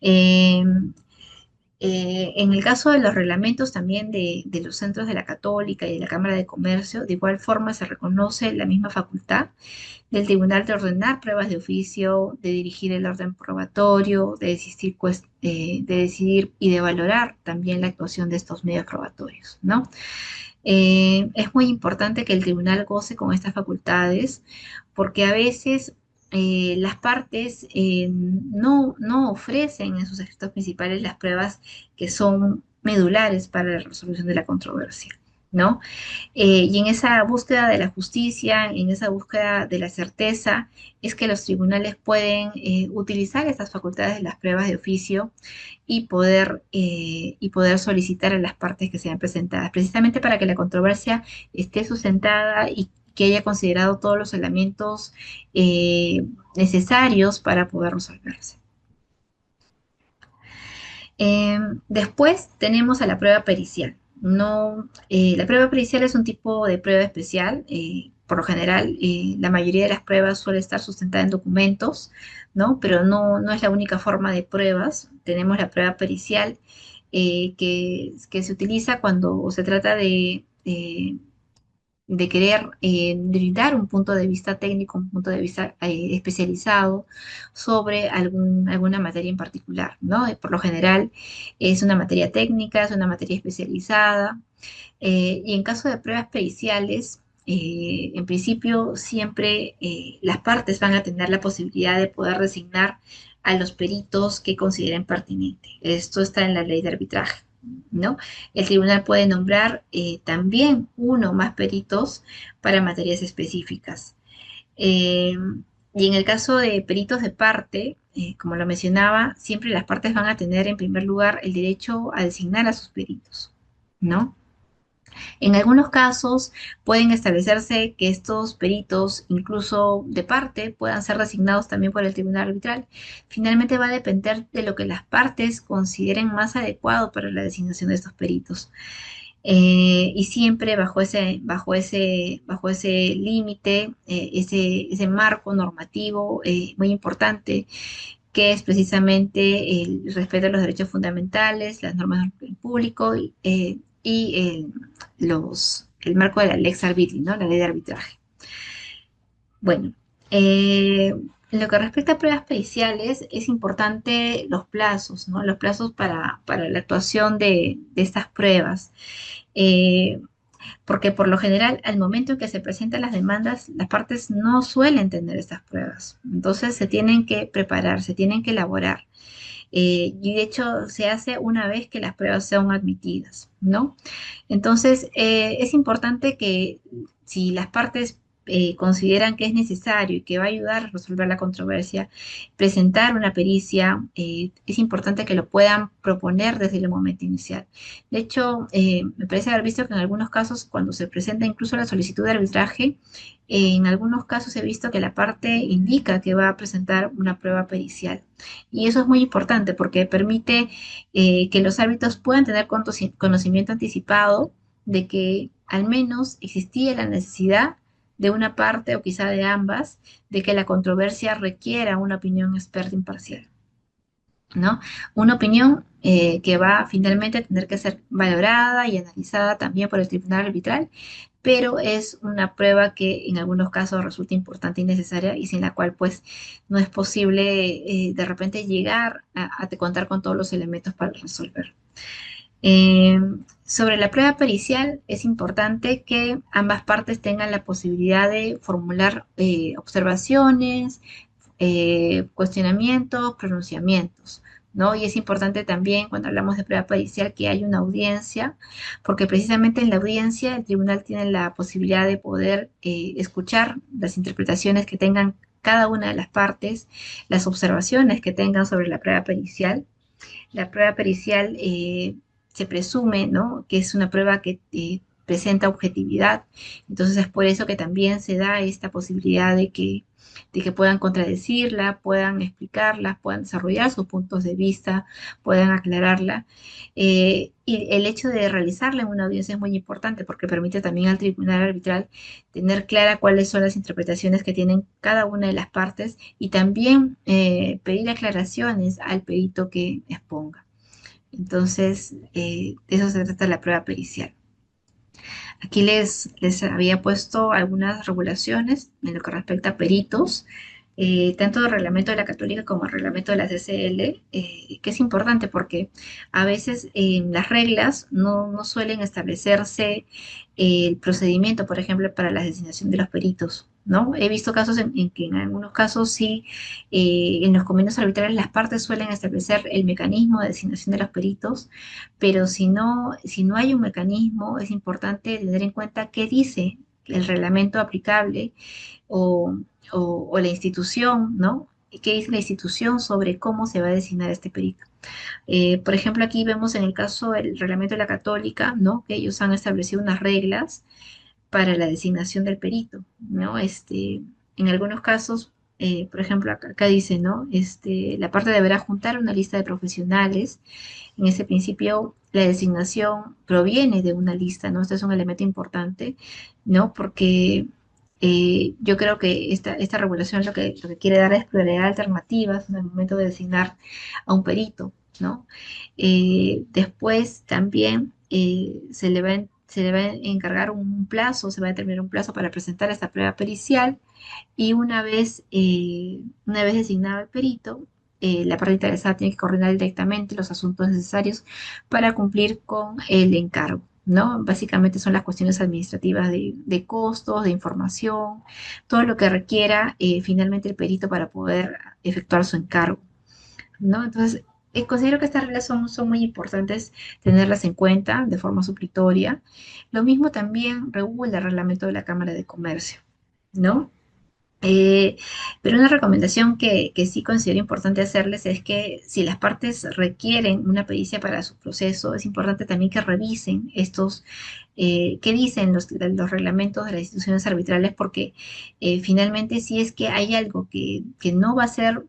Eh, en el caso de los reglamentos también de los centros de la Católica y de la Cámara de Comercio, de igual forma se reconoce la misma facultad del tribunal de ordenar pruebas de oficio, de dirigir el orden probatorio, de decidir y de valorar también la actuación de estos medios probatorios, ¿no? Es muy importante que el tribunal goce con estas facultades porque a veces las partes no ofrecen en sus escritos principales las pruebas que son medulares para la resolución de la controversia, ¿no? Y en esa búsqueda de la justicia, en esa búsqueda de la certeza, es que los tribunales pueden utilizar estas facultades de las pruebas de oficio y poder solicitar a las partes que sean presentadas, precisamente para que la controversia esté sustentada y que haya considerado todos los elementos necesarios para poder resolverse. Después tenemos a la prueba pericial. No, la prueba pericial es un tipo de prueba especial. Por lo general, la mayoría de las pruebas suele estar sustentada en documentos, ¿no? Pero no es la única forma de pruebas. Tenemos la prueba pericial que se utiliza cuando se trata de querer brindar un punto de vista técnico, un punto de vista especializado sobre alguna materia en particular, ¿no? Por lo general es una materia técnica, es una materia especializada, y en caso de pruebas periciales, en principio siempre las partes van a tener la posibilidad de poder designar a los peritos que consideren pertinente. Esto está en la ley de arbitraje, ¿no? El tribunal puede nombrar también uno o más peritos para materias específicas. Eh, y en el caso de peritos de parte, como lo mencionaba, siempre las partes van a tener en primer lugar el derecho a designar a sus peritos, ¿no? En algunos casos pueden establecerse que estos peritos, incluso de parte, puedan ser designados también por el tribunal arbitral. Finalmente va a depender de lo que las partes consideren más adecuado para la designación de estos peritos. Y siempre bajo ese límite, ese marco normativo muy importante, que es precisamente el respeto a los derechos fundamentales, las normas del público y el marco de la lex arbitri, ¿no? La ley de arbitraje. Bueno, en lo que respecta a pruebas periciales, es importante los plazos, ¿no? Los plazos para la actuación de estas pruebas. Eh, Porque por lo general, al momento en que se presentan las demandas, las partes no suelen tener estas pruebas. Entonces se tienen que preparar, se tienen que elaborar. Y de hecho se hace una vez que las pruebas sean admitidas, ¿no? Entonces es importante que si las partes consideran que es necesario y que va a ayudar a resolver la controversia, presentar una pericia, es importante que lo puedan proponer desde el momento inicial. De hecho, me parece haber visto que en algunos casos, cuando se presenta incluso la solicitud de arbitraje, en algunos casos he visto que la parte indica que va a presentar una prueba pericial. Y eso es muy importante porque permite que los árbitros puedan tener conocimiento anticipado de que al menos existía la necesidad de una parte o quizá de ambas, de que la controversia requiera una opinión experta imparcial, ¿no? Una opinión que va finalmente a tener que ser valorada y analizada también por el tribunal arbitral, pero es una prueba que en algunos casos resulta importante y necesaria y sin la cual pues no es posible de repente llegar a contar con todos los elementos para resolver. Eh, Sobre la prueba pericial, es importante que ambas partes tengan la posibilidad de formular observaciones, cuestionamientos, pronunciamientos, ¿no? Y es importante también cuando hablamos de prueba pericial que haya una audiencia, porque precisamente en la audiencia el tribunal tiene la posibilidad de poder escuchar las interpretaciones que tengan cada una de las partes, las observaciones que tengan sobre la prueba pericial. La prueba pericial se presume, ¿no?, que es una prueba que presenta objetividad. Entonces es por eso que también se da esta posibilidad de que puedan contradecirla, puedan explicarla, puedan desarrollar sus puntos de vista, puedan aclararla. Y el hecho de realizarla en una audiencia es muy importante porque permite también al tribunal arbitral tener clara cuáles son las interpretaciones que tienen cada una de las partes y también pedir aclaraciones al perito que exponga. Entonces, de eso se trata la prueba pericial. Aquí les había puesto algunas regulaciones en lo que respecta a peritos, tanto del reglamento de la Católica como el reglamento de la CCL, que es importante porque a veces en las reglas no suelen establecerse el procedimiento, por ejemplo, para la designación de los peritos, ¿no? He visto casos en que en algunos casos sí, en los convenios arbitrales las partes suelen establecer el mecanismo de designación de los peritos, pero si no hay un mecanismo, es importante tener en cuenta qué dice el reglamento aplicable o, o la institución, ¿no? ¿Qué dice la institución sobre cómo se va a designar este perito? Por ejemplo, aquí vemos en el caso del reglamento de la Católica, ¿no?, que ellos han establecido unas reglas para la designación del perito, ¿no? En algunos casos, por ejemplo, acá dice, ¿no? La parte deberá juntar una lista de profesionales. En ese principio, la designación proviene de una lista, ¿no? Este es un elemento importante, ¿no? Porque yo creo que esta regulación lo que quiere dar es prioridad a alternativas en el momento de designar a un perito, ¿no? Después también se le va a encargar un plazo, se va a determinar un plazo para presentar esta prueba pericial y una vez designado el perito, la parte interesada tiene que coordinar directamente los asuntos necesarios para cumplir con el encargo, ¿no? Básicamente son las cuestiones administrativas de costos, de información, todo lo que requiera finalmente el perito para poder efectuar su encargo, ¿no? Entonces, considero que estas reglas son muy importantes tenerlas en cuenta de forma supletoria. Lo mismo también regula el reglamento de la Cámara de Comercio, ¿no? Eh, pero una recomendación que sí considero importante hacerles es que si las partes requieren una pericia para su proceso, es importante también que revisen qué dicen los reglamentos de las instituciones arbitrales, porque finalmente si es que hay algo que no va a ser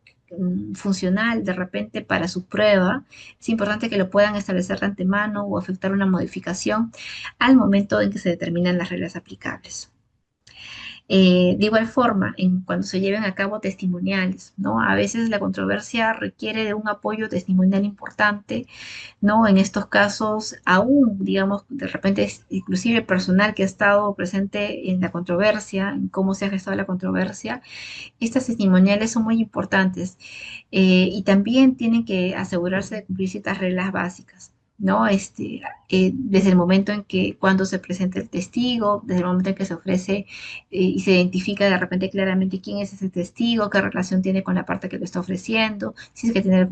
funcional de repente para su prueba, es importante que lo puedan establecer de antemano o efectuar una modificación al momento en que se determinan las reglas aplicables. De igual forma, cuando se lleven a cabo testimoniales, ¿no? A veces la controversia requiere de un apoyo testimonial importante, ¿no? En estos casos, aún, digamos, de repente, inclusive personal que ha estado presente en la controversia, en cómo se ha gestado la controversia, estas testimoniales son muy importantes y también tienen que asegurarse de cumplir ciertas reglas básicas. ¿no? Desde el momento en que cuando se presenta el testigo, desde el momento en que se ofrece y se identifica de repente claramente quién es ese testigo, qué relación tiene con la parte que lo está ofreciendo, si es que tiene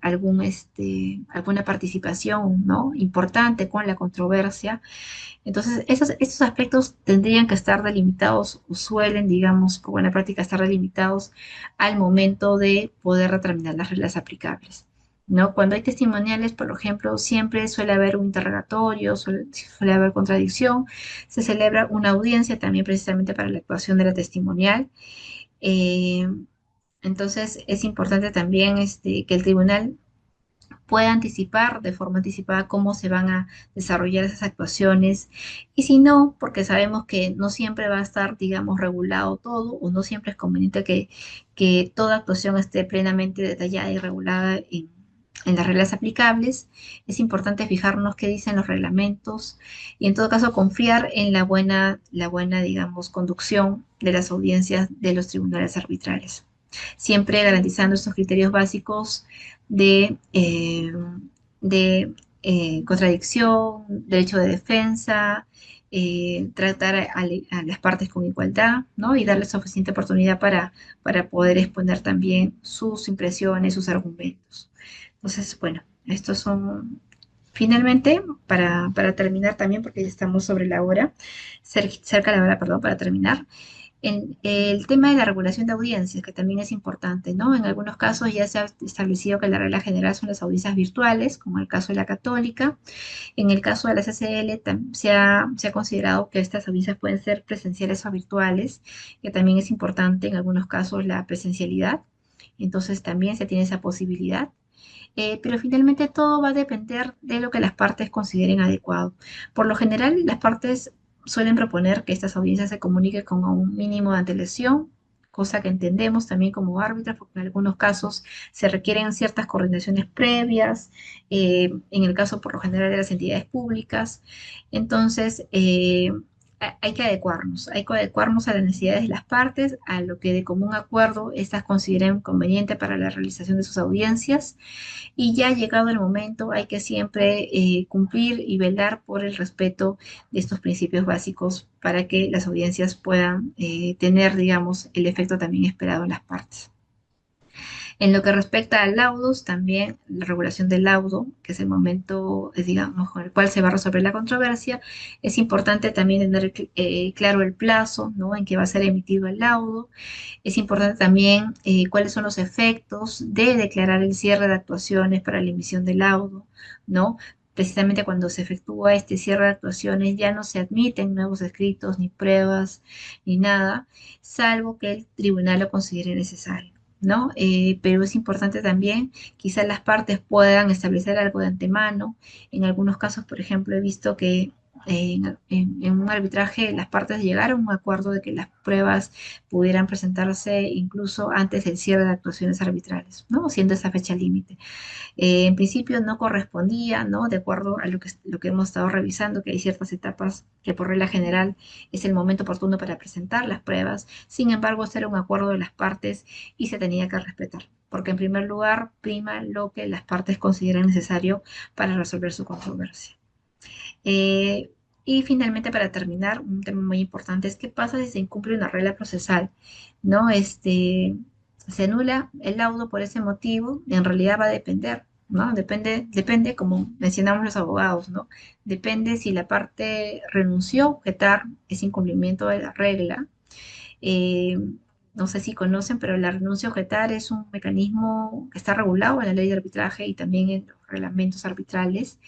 alguna participación, ¿no? Importante con la controversia. Entonces, estos aspectos tendrían que estar delimitados o suelen, digamos, como en la práctica, estar delimitados al momento de poder determinar las reglas aplicables. ¿No? Cuando hay testimoniales, por ejemplo, siempre suele haber un interrogatorio, suele haber contradicción, se celebra una audiencia también precisamente para la actuación de la testimonial. Eh, entonces, es importante también que el tribunal pueda anticipar de forma anticipada cómo se van a desarrollar esas actuaciones. Y si no, porque sabemos que no siempre va a estar, digamos, regulado todo, o no siempre es conveniente que toda actuación esté plenamente detallada y regulada en las reglas aplicables, es importante fijarnos qué dicen los reglamentos y en todo caso confiar en la buena, digamos, conducción de las audiencias de los tribunales arbitrales, siempre garantizando estos criterios básicos de, contradicción, derecho de defensa, tratar a las partes con igualdad, ¿no? Y darles suficiente oportunidad para poder exponer también sus impresiones, sus argumentos. Entonces, bueno, estos son finalmente, para terminar también, porque ya estamos sobre la hora, cerca de la hora, perdón, para terminar, en el tema de la regulación de audiencias, que también es importante, ¿no? En algunos casos ya se ha establecido que la regla general son las audiencias virtuales, como el caso de la Católica. En el caso de la CCL se ha considerado que estas audiencias pueden ser presenciales o virtuales, que también es importante en algunos casos la presencialidad. Entonces también se tiene esa posibilidad. Pero finalmente todo va a depender de lo que las partes consideren adecuado. Por lo general, las partes suelen proponer que estas audiencias se comuniquen con un mínimo de antelación, cosa que entendemos también como árbitros, porque en algunos casos se requieren ciertas coordinaciones previas, en el caso por lo general de las entidades públicas. Entonces, hay que adecuarnos a las necesidades de las partes, a lo que de común acuerdo estas consideren conveniente para la realización de sus audiencias y ya llegado el momento hay que siempre cumplir y velar por el respeto de estos principios básicos para que las audiencias puedan tener, digamos, el efecto también esperado en las partes. En lo que respecta a laudos, también la regulación del laudo, que es el momento, digamos, con el cual se va a resolver la controversia, es importante también tener claro el plazo, ¿no? En que va a ser emitido el laudo. Es importante también cuáles son los efectos de declarar el cierre de actuaciones para la emisión del laudo, ¿no? Precisamente cuando se efectúa este cierre de actuaciones ya no se admiten nuevos escritos, ni pruebas, ni nada, salvo que el tribunal lo considere necesario. ¿No? Pero es importante también, quizás las partes puedan establecer algo de antemano. En algunos casos, por ejemplo, he visto que en un arbitraje las partes llegaron a un acuerdo de que las pruebas pudieran presentarse incluso antes del cierre de actuaciones arbitrales, ¿no? Siendo esa fecha límite. En principio no correspondía, ¿no? De acuerdo a lo que hemos estado revisando, que hay ciertas etapas que por regla general es el momento oportuno para presentar las pruebas. Sin embargo, este era un acuerdo de las partes y se tenía que respetar, porque en primer lugar prima lo que las partes consideran necesario para resolver su controversia. Eh, y finalmente, para terminar, un tema muy importante es qué pasa si se incumple una regla procesal, ¿no? Se anula el laudo por ese motivo, en realidad va a depender, ¿no? Depende, como mencionamos los abogados, ¿no? Depende si la parte renunció a objetar ese incumplimiento de la regla. Eh, no sé si conocen, pero la renuncia a objetar es un mecanismo que está regulado en la ley de arbitraje y también en los reglamentos arbitrales,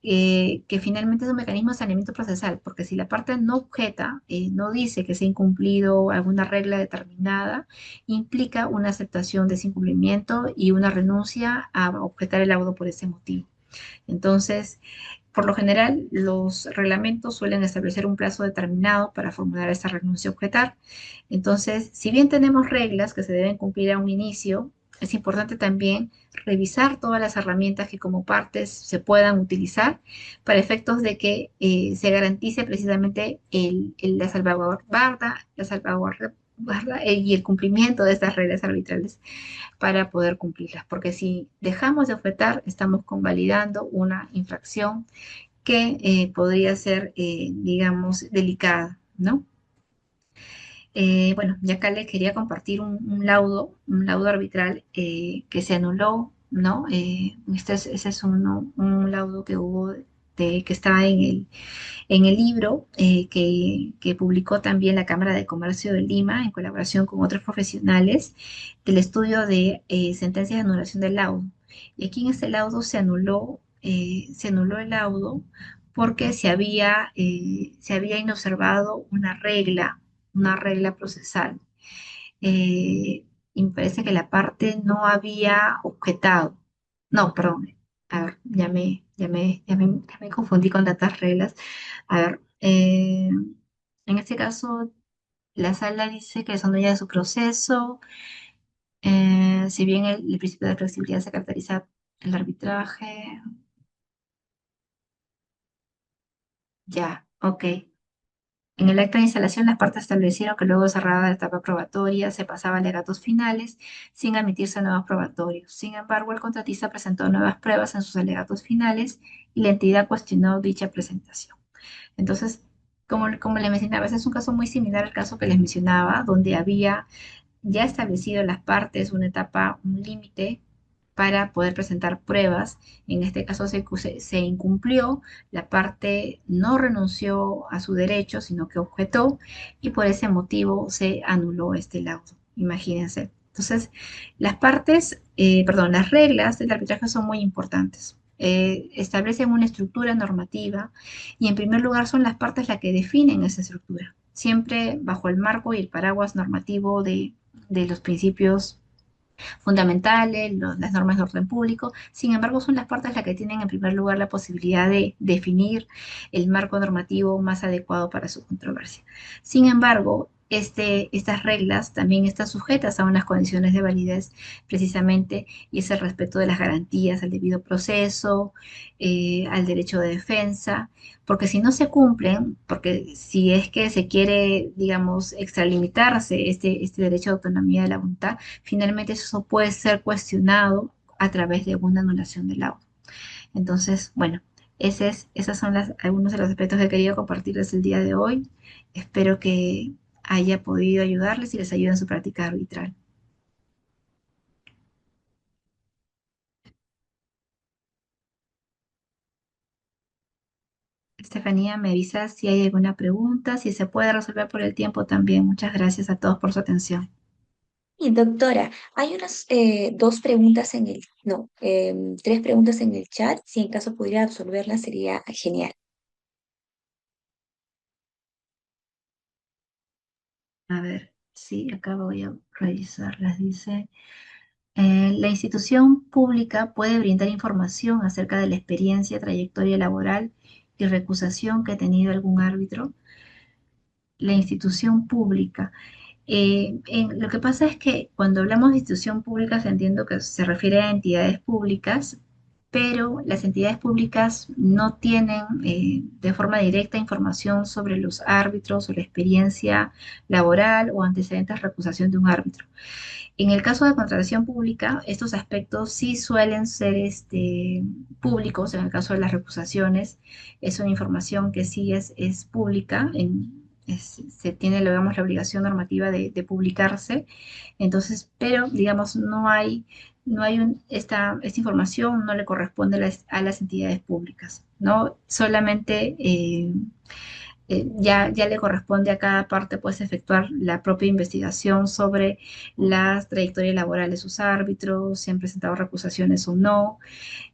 que finalmente es un mecanismo de saneamiento procesal, porque si la parte no objeta, no dice que se ha incumplido alguna regla determinada, implica una aceptación de ese incumplimiento y una renuncia a objetar el laudo por ese motivo. Entonces, por lo general, los reglamentos suelen establecer un plazo determinado para formular esa renuncia a objetar. Entonces, si bien tenemos reglas que se deben cumplir a un inicio, es importante también revisar todas las herramientas que como partes se puedan utilizar para efectos de que se garantice precisamente la salvaguarda ¿verdad? Y el cumplimiento de estas reglas arbitrales para poder cumplirlas, porque si dejamos de objetar, estamos convalidando una infracción que podría ser, digamos, delicada, ¿no? Bueno, ya acá les quería compartir un laudo arbitral que se anuló, ¿no? Ese es un laudo que hubo que está en el libro que publicó también la Cámara de Comercio de Lima en colaboración con otros profesionales del estudio de sentencias de anulación del laudo. Y aquí en este laudo se anuló el laudo porque se había inobservado una regla procesal. Eh, y me parece que la parte no había objetado. No, perdón. A ver, ya me confundí con tantas reglas. A ver, en este caso, la sala dice que son dueñas de su proceso. Si bien el principio de flexibilidad se caracteriza el arbitraje, ya, ok. En el acta de instalación, las partes establecieron que luego de cerrada la etapa probatoria se pasaba a alegatos finales sin admitirse nuevos probatorios. Sin embargo, el contratista presentó nuevas pruebas en sus alegatos finales y la entidad cuestionó dicha presentación. Entonces, como les mencionaba, ese es un caso muy similar al caso que les mencionaba, donde había ya establecido las partes una etapa, un límite para poder presentar pruebas. En este caso se incumplió, la parte no renunció a su derecho, sino que objetó y por ese motivo se anuló este laudo. Imagínense. Entonces, las reglas del arbitraje son muy importantes. Establecen una estructura normativa y en primer lugar son las partes las que definen esa estructura, siempre bajo el marco y el paraguas normativo de los principios fundamentales, las normas de orden público. Sin embargo, son las partes las que tienen en primer lugar la posibilidad de definir el marco normativo más adecuado para su controversia. Sin embargo, estas reglas también están sujetas a unas condiciones de validez precisamente y es el respeto de las garantías al debido proceso, al derecho de defensa, porque si no se cumplen, porque si es que se quiere, digamos, extralimitarse este derecho de autonomía de la voluntad, finalmente eso puede ser cuestionado a través de una anulación del laudo. Entonces, bueno, esas son algunos de los aspectos que he querido compartirles el día de hoy. Espero que haya podido ayudarles y les ayude en su práctica arbitral. Estefanía, me avisa si hay alguna pregunta, si se puede resolver por el tiempo también. Muchas gracias a todos por su atención. Y doctora, hay unas dos preguntas en el, no, tres preguntas en el chat. Si en caso pudiera absolverlas sería genial. A ver, sí, acá voy a revisarlas. Dice, la institución pública puede brindar información acerca de la experiencia, trayectoria laboral y recusación que ha tenido algún árbitro. La institución pública. Lo que pasa es que cuando hablamos de institución pública, se entiendo que se refiere a entidades públicas, pero las entidades públicas no tienen de forma directa información sobre los árbitros o la experiencia laboral o antecedentes de recusación de un árbitro. En el caso de contratación pública, estos aspectos sí suelen ser públicos. En el caso de las recusaciones, es una información que sí es pública, se tiene, digamos, la obligación normativa de publicarse. Entonces, pero, digamos, no hay esta información no le corresponde a las entidades públicas, ¿no? Solamente ya le corresponde a cada parte pues efectuar la propia investigación sobre las trayectorias laborales de sus árbitros, si han presentado recusaciones o no.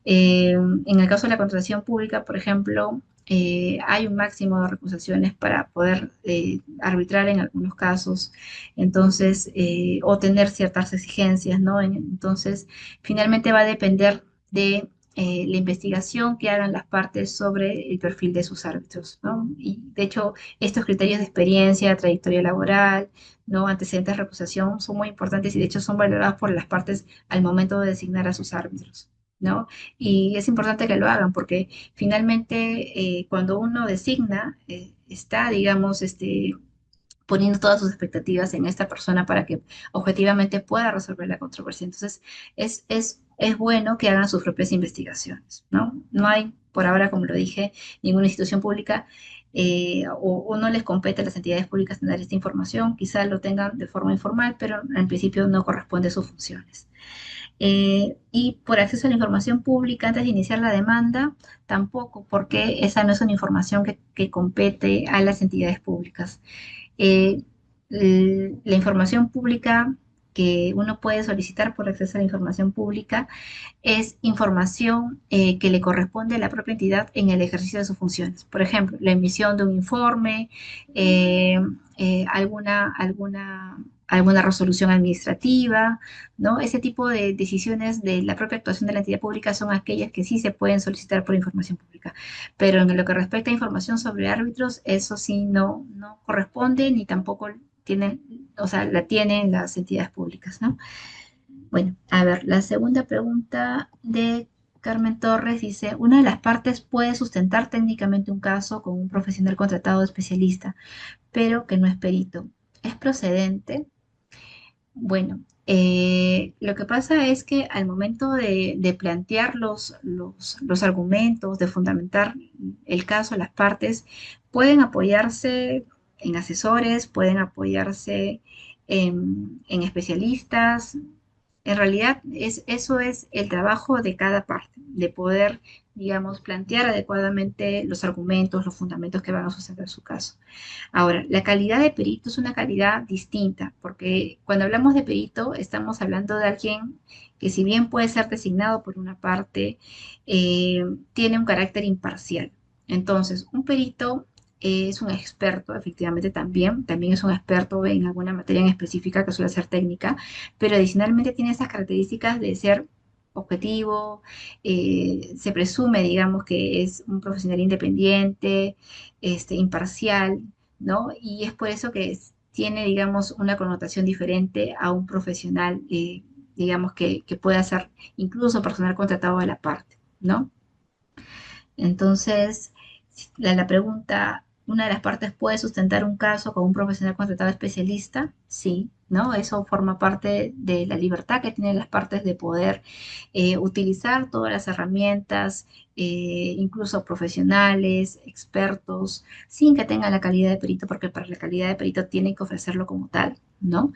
En el caso de la contratación pública, por ejemplo, hay un máximo de recusaciones para poder arbitrar en algunos casos, entonces, o tener ciertas exigencias, ¿no? Entonces, finalmente va a depender de la investigación que hagan las partes sobre el perfil de sus árbitros, ¿no? Y de hecho, estos criterios de experiencia, trayectoria laboral, ¿no? Antecedentes de recusación son muy importantes y de hecho son valorados por las partes al momento de designar a sus árbitros, ¿no? Y es importante que lo hagan porque finalmente cuando uno designa, está, digamos, poniendo todas sus expectativas en esta persona para que objetivamente pueda resolver la controversia. Entonces, es bueno que hagan sus propias investigaciones, ¿no? No hay, por ahora, como lo dije, ninguna institución pública o no les compete a las entidades públicas tener esta información, quizás lo tengan de forma informal, pero en principio no corresponde a sus funciones. Y por acceso a la información pública antes de iniciar la demanda, tampoco, porque esa no es una información que compete a las entidades públicas. Eh, la información pública que uno puede solicitar por acceso a la información pública es información que le corresponde a la propia entidad en el ejercicio de sus funciones. Por ejemplo, la emisión de un informe, eh, alguna resolución administrativa, ¿no? Ese tipo de decisiones de la propia actuación de la entidad pública son aquellas que sí se pueden solicitar por información pública. Pero en lo que respecta a información sobre árbitros, eso sí no corresponde ni tampoco tienen, o sea, la tienen las entidades públicas, ¿no? Bueno, a ver, la segunda pregunta de Carmen Torres dice, una de las partes puede sustentar técnicamente un caso con un profesional contratado especialista, pero que no es perito. ¿Es procedente? Bueno, lo que pasa es que al momento de plantear los argumentos, de fundamentar el caso, las partes pueden apoyarse en asesores, pueden apoyarse en especialistas. En realidad, eso es el trabajo de cada parte, de poder, digamos, plantear adecuadamente los argumentos, los fundamentos que van a sustentar su caso. Ahora, la calidad de perito es una calidad distinta, porque cuando hablamos de perito estamos hablando de alguien que si bien puede ser designado por una parte, tiene un carácter imparcial. Entonces, un perito es un experto, efectivamente también es un experto en alguna materia en específica que suele ser técnica, pero adicionalmente tiene esas características de ser objetivo, se presume, digamos, que es un profesional independiente, imparcial, ¿no? Y es por eso que tiene, digamos, una connotación diferente a un profesional, digamos, que pueda ser incluso personal contratado a la parte, ¿no? Entonces, la pregunta, ¿una de las partes puede sustentar un caso con un profesional contratado especialista? Sí, ¿no? Eso forma parte de la libertad que tienen las partes de poder utilizar todas las herramientas, incluso profesionales, expertos, sin que tengan la calidad de perito, porque para la calidad de perito tienen que ofrecerlo como tal, ¿no?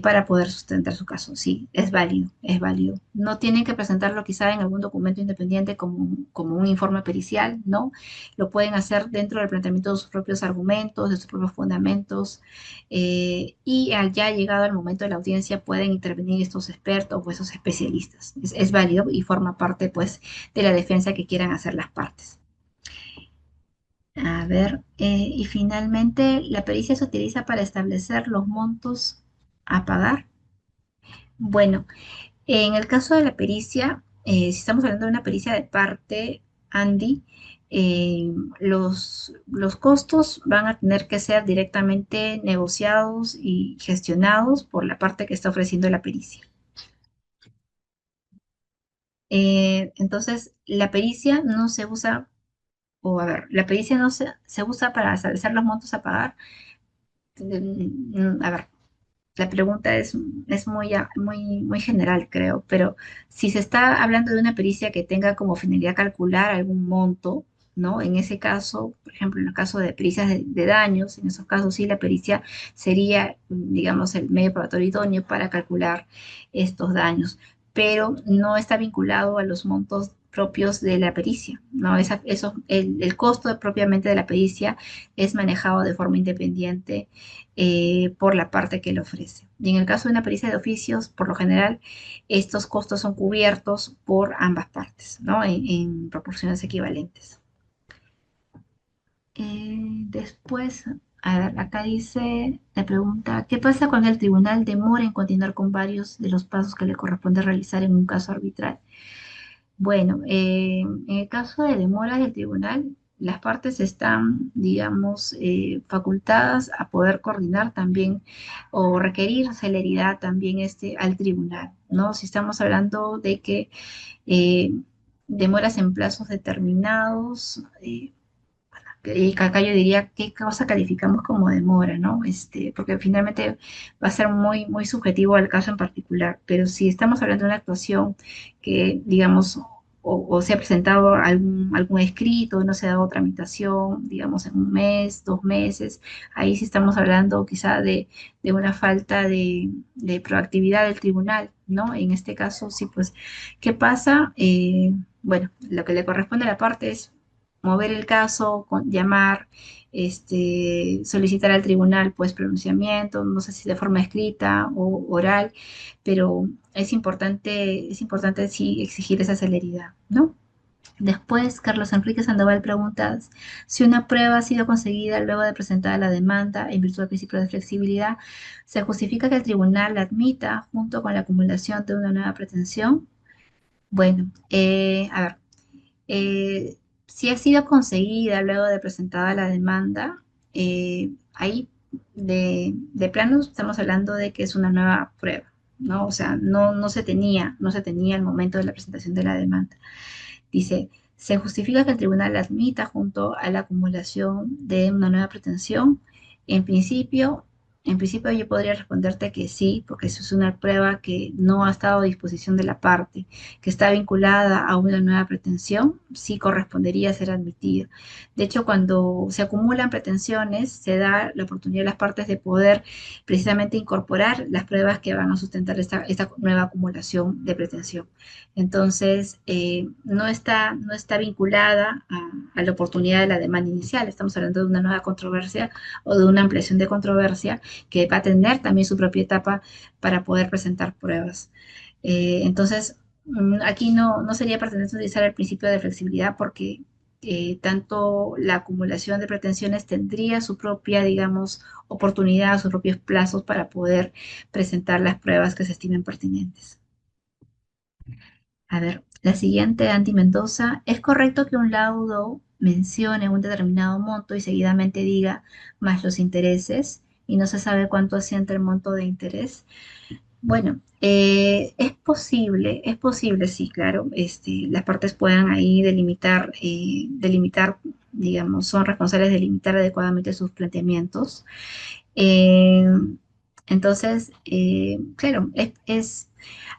Para poder sustentar su caso. Sí, es válido, es válido. No tienen que presentarlo quizá en algún documento independiente como un informe pericial, ¿no? Lo pueden hacer dentro del planteamiento de sus propios argumentos, de sus propios fundamentos, y al ya llegado el momento de la audiencia pueden intervenir estos expertos o esos especialistas. Es válido y forma parte, pues, de la defensa que quieran hacer las partes. A ver, y finalmente, la pericia se utiliza para establecer los montos a pagar. Bueno, en el caso de la pericia, si estamos hablando de una pericia de parte, Andy, los costos van a tener que ser directamente negociados y gestionados por la parte que está ofreciendo la pericia. Entonces, la pericia no se usa, o a ver, la pericia no se usa para establecer los montos a pagar. A ver, la pregunta es muy general, creo, pero si se está hablando de una pericia que tenga como finalidad calcular algún monto, ¿no? En ese caso, por ejemplo, en el caso de pericias de daños, en esos casos sí la pericia sería, digamos, el medio probatorio idóneo para calcular estos daños, pero no está vinculado a los montos propios de la pericia, ¿no? El costo propiamente de la pericia es manejado de forma independiente por la parte que le ofrece. Y en el caso de una pericia de oficios, por lo general, estos costos son cubiertos por ambas partes, ¿no? En proporciones equivalentes. Después, a ver, acá dice, la pregunta, ¿qué pasa cuando el tribunal demora en continuar con varios de los pasos que le corresponde realizar en un caso arbitral? Bueno, en el caso de demoras del tribunal, las partes están, digamos, facultadas a poder coordinar también o requerir celeridad también al tribunal, ¿no? Si estamos hablando de que eh, demoras en plazos determinados, y acá yo diría qué cosa calificamos como demora, ¿no? Porque finalmente va a ser muy, muy subjetivo al caso en particular, pero si estamos hablando de una actuación que, digamos, o se ha presentado algún escrito, no se ha dado tramitación, digamos, en un mes, 2 meses, ahí sí estamos hablando quizá de una falta de proactividad del tribunal, ¿no? En este caso, sí, pues, ¿qué pasa? Bueno, lo que le corresponde a la parte es mover el caso, llamar, solicitar al tribunal pues pronunciamiento, no sé si de forma escrita o oral, pero es importante sí exigir esa celeridad, ¿no? Después, Carlos Enrique Sandoval pregunta si una prueba ha sido conseguida luego de presentada la demanda en virtud del principio de flexibilidad, ¿se justifica que el tribunal la admita junto con la acumulación de una nueva pretensión? Bueno, a ver, si ha sido conseguida luego de presentada la demanda, ahí de plano estamos hablando de que es una nueva prueba, ¿no? O sea, no se tenía al momento de la presentación de la demanda. Dice, se justifica que el tribunal admita junto a la acumulación de una nueva pretensión. En principio, en principio yo podría responderte que sí, porque eso es una prueba que no ha estado a disposición de la parte, que está vinculada a una nueva pretensión, sí correspondería ser admitida. De hecho, cuando se acumulan pretensiones, se da la oportunidad a las partes de poder precisamente incorporar las pruebas que van a sustentar esta nueva acumulación de pretensión. Entonces, no está vinculada a la oportunidad de la demanda inicial. Estamos hablando de una nueva controversia o de una ampliación de controversia que va a tener también su propia etapa para poder presentar pruebas. Entonces, aquí no sería pertinente utilizar el principio de flexibilidad porque tanto la acumulación de pretensiones tendría su propia, digamos, oportunidad, sus propios plazos para poder presentar las pruebas que se estimen pertinentes. A ver, la siguiente, Andy Mendoza. ¿Es correcto que un laudo mencione un determinado monto y seguidamente diga más los intereses y no se sabe cuánto asciende el monto de interés? Bueno, es posible, sí, claro. Las partes puedan ahí delimitar, digamos, son responsables de delimitar adecuadamente sus planteamientos. Eh, entonces, claro,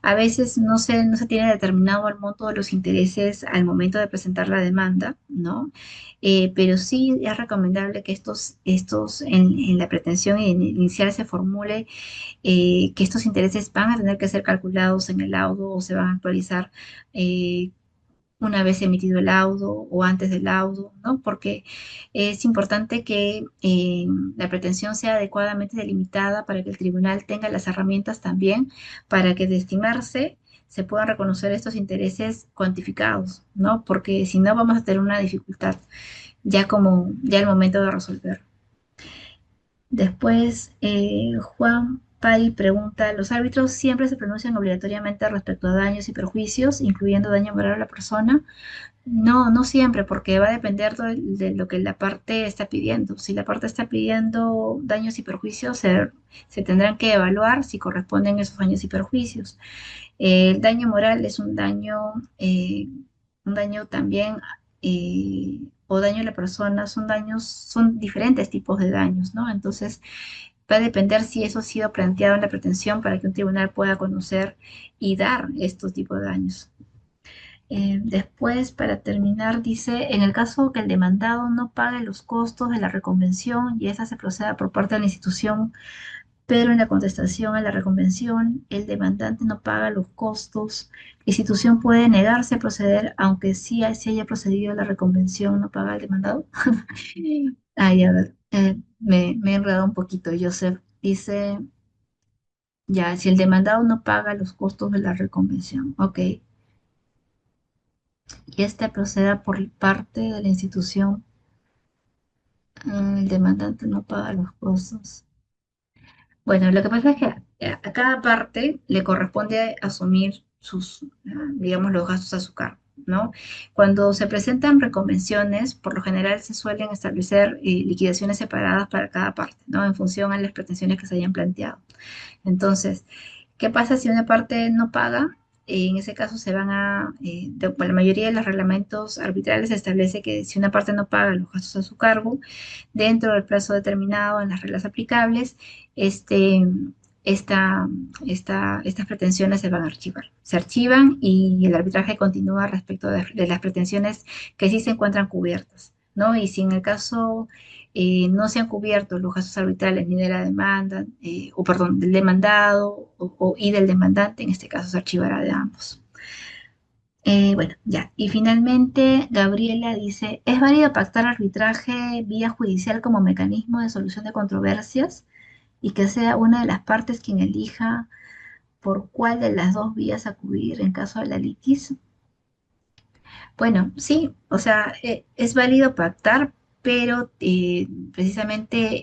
a veces no se tiene determinado el monto de los intereses al momento de presentar la demanda, ¿no? Pero sí es recomendable que en la pretensión inicial se formule que estos intereses van a tener que ser calculados en el laudo o se van a actualizar eh, una vez emitido el laudo o antes del laudo, ¿no? Porque es importante que la pretensión sea adecuadamente delimitada para que el tribunal tenga las herramientas también para que de estimarse se puedan reconocer estos intereses cuantificados, ¿no? Porque si no vamos a tener una dificultad ya al momento de resolver. Después, Juan Pari pregunta, ¿los árbitros siempre se pronuncian obligatoriamente respecto a daños y perjuicios, incluyendo daño moral a la persona? No, no siempre, porque va a depender de lo que la parte está pidiendo. Si la parte está pidiendo daños y perjuicios, se tendrán que evaluar si corresponden esos daños y perjuicios. El daño moral es un daño también, o daño a la persona, son diferentes tipos de daños, ¿no? Entonces, va a depender si eso ha sido planteado en la pretensión para que un tribunal pueda conocer y dar estos tipos de daños. Después, para terminar, dice, en el caso que el demandado no pague los costos de la reconvención y esa se proceda por parte de la institución, pero en la contestación a la reconvención, el demandante no paga los costos, la institución puede negarse a proceder, aunque sí se haya procedido a la reconvención, no paga el demandado. Ay, a ver, me he enredado un poquito, Joseph. Dice, ya, si el demandado no paga los costos de la reconvención, ok, y este proceda por parte de la institución, el demandante no paga los costos. Bueno, lo que pasa es que a cada parte le corresponde asumir digamos, los gastos a su cargo, ¿no? Cuando se presentan reconvenciones, por lo general se suelen establecer liquidaciones separadas para cada parte, ¿no? En función a las pretensiones que se hayan planteado. Entonces, ¿qué pasa si una parte no paga? en ese caso se van por la mayoría de los reglamentos arbitrales se establece que si una parte no paga los gastos a su cargo, dentro del plazo determinado en las reglas aplicables, este, esta, estas pretensiones se van a archivar. Se archivan y el arbitraje continúa respecto de las pretensiones que sí se encuentran cubiertas, ¿no? Y si en el caso no se han cubierto los gastos arbitrales ni de la demanda, o perdón, del demandado y del demandante, en este caso se archivará de ambos. Bueno, ya. Y finalmente, Gabriela dice, ¿es válido pactar arbitraje vía judicial como mecanismo de solución de controversias y que sea una de las partes quien elija por cuál de las dos vías acudir en caso de la litis? Bueno, sí, o sea, es válido pactar, pero precisamente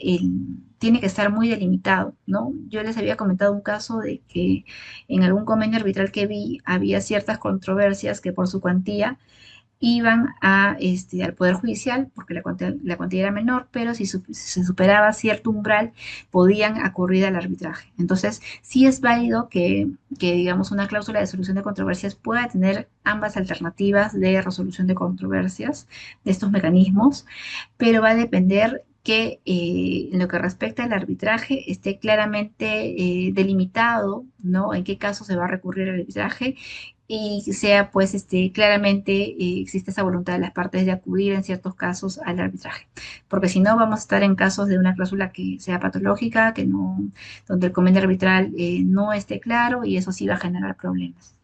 tiene que estar muy delimitado, ¿no? Yo les había comentado un caso de que en algún convenio arbitral que vi había ciertas controversias que por su cuantía iban al Poder Judicial, porque la cuantía era menor, pero si se superaba cierto umbral, podían acudir al arbitraje. Entonces, sí es válido digamos, una cláusula de solución de controversias pueda tener ambas alternativas de resolución de controversias, de estos mecanismos, pero va a depender que en lo que respecta al arbitraje esté claramente delimitado, ¿no? En qué caso se va a recurrir al arbitraje y sea pues claramente existe esa voluntad de las partes de acudir en ciertos casos al arbitraje, porque si no vamos a estar en casos de una cláusula que sea patológica, que no, donde el convenio arbitral no esté claro y eso sí va a generar problemas.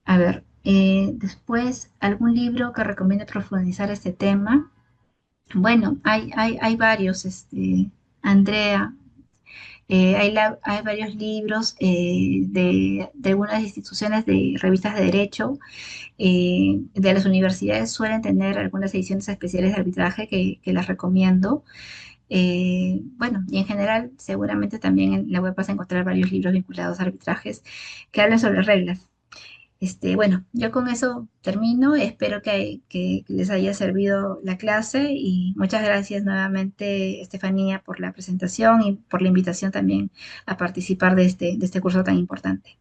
A ver, después, ¿algún libro que recomiende profundizar este tema? Bueno, hay varios, Andrea. Hay varios libros de algunas instituciones de revistas de derecho, de las universidades suelen tener algunas ediciones especiales de arbitraje que las recomiendo. Bueno, y en general seguramente también en la web vas a encontrar varios libros vinculados a arbitrajes que hablan sobre reglas. Bueno, yo con eso termino. Espero que les haya servido la clase y muchas gracias nuevamente, Estefanía, por la presentación y por la invitación también a participar de este curso tan importante.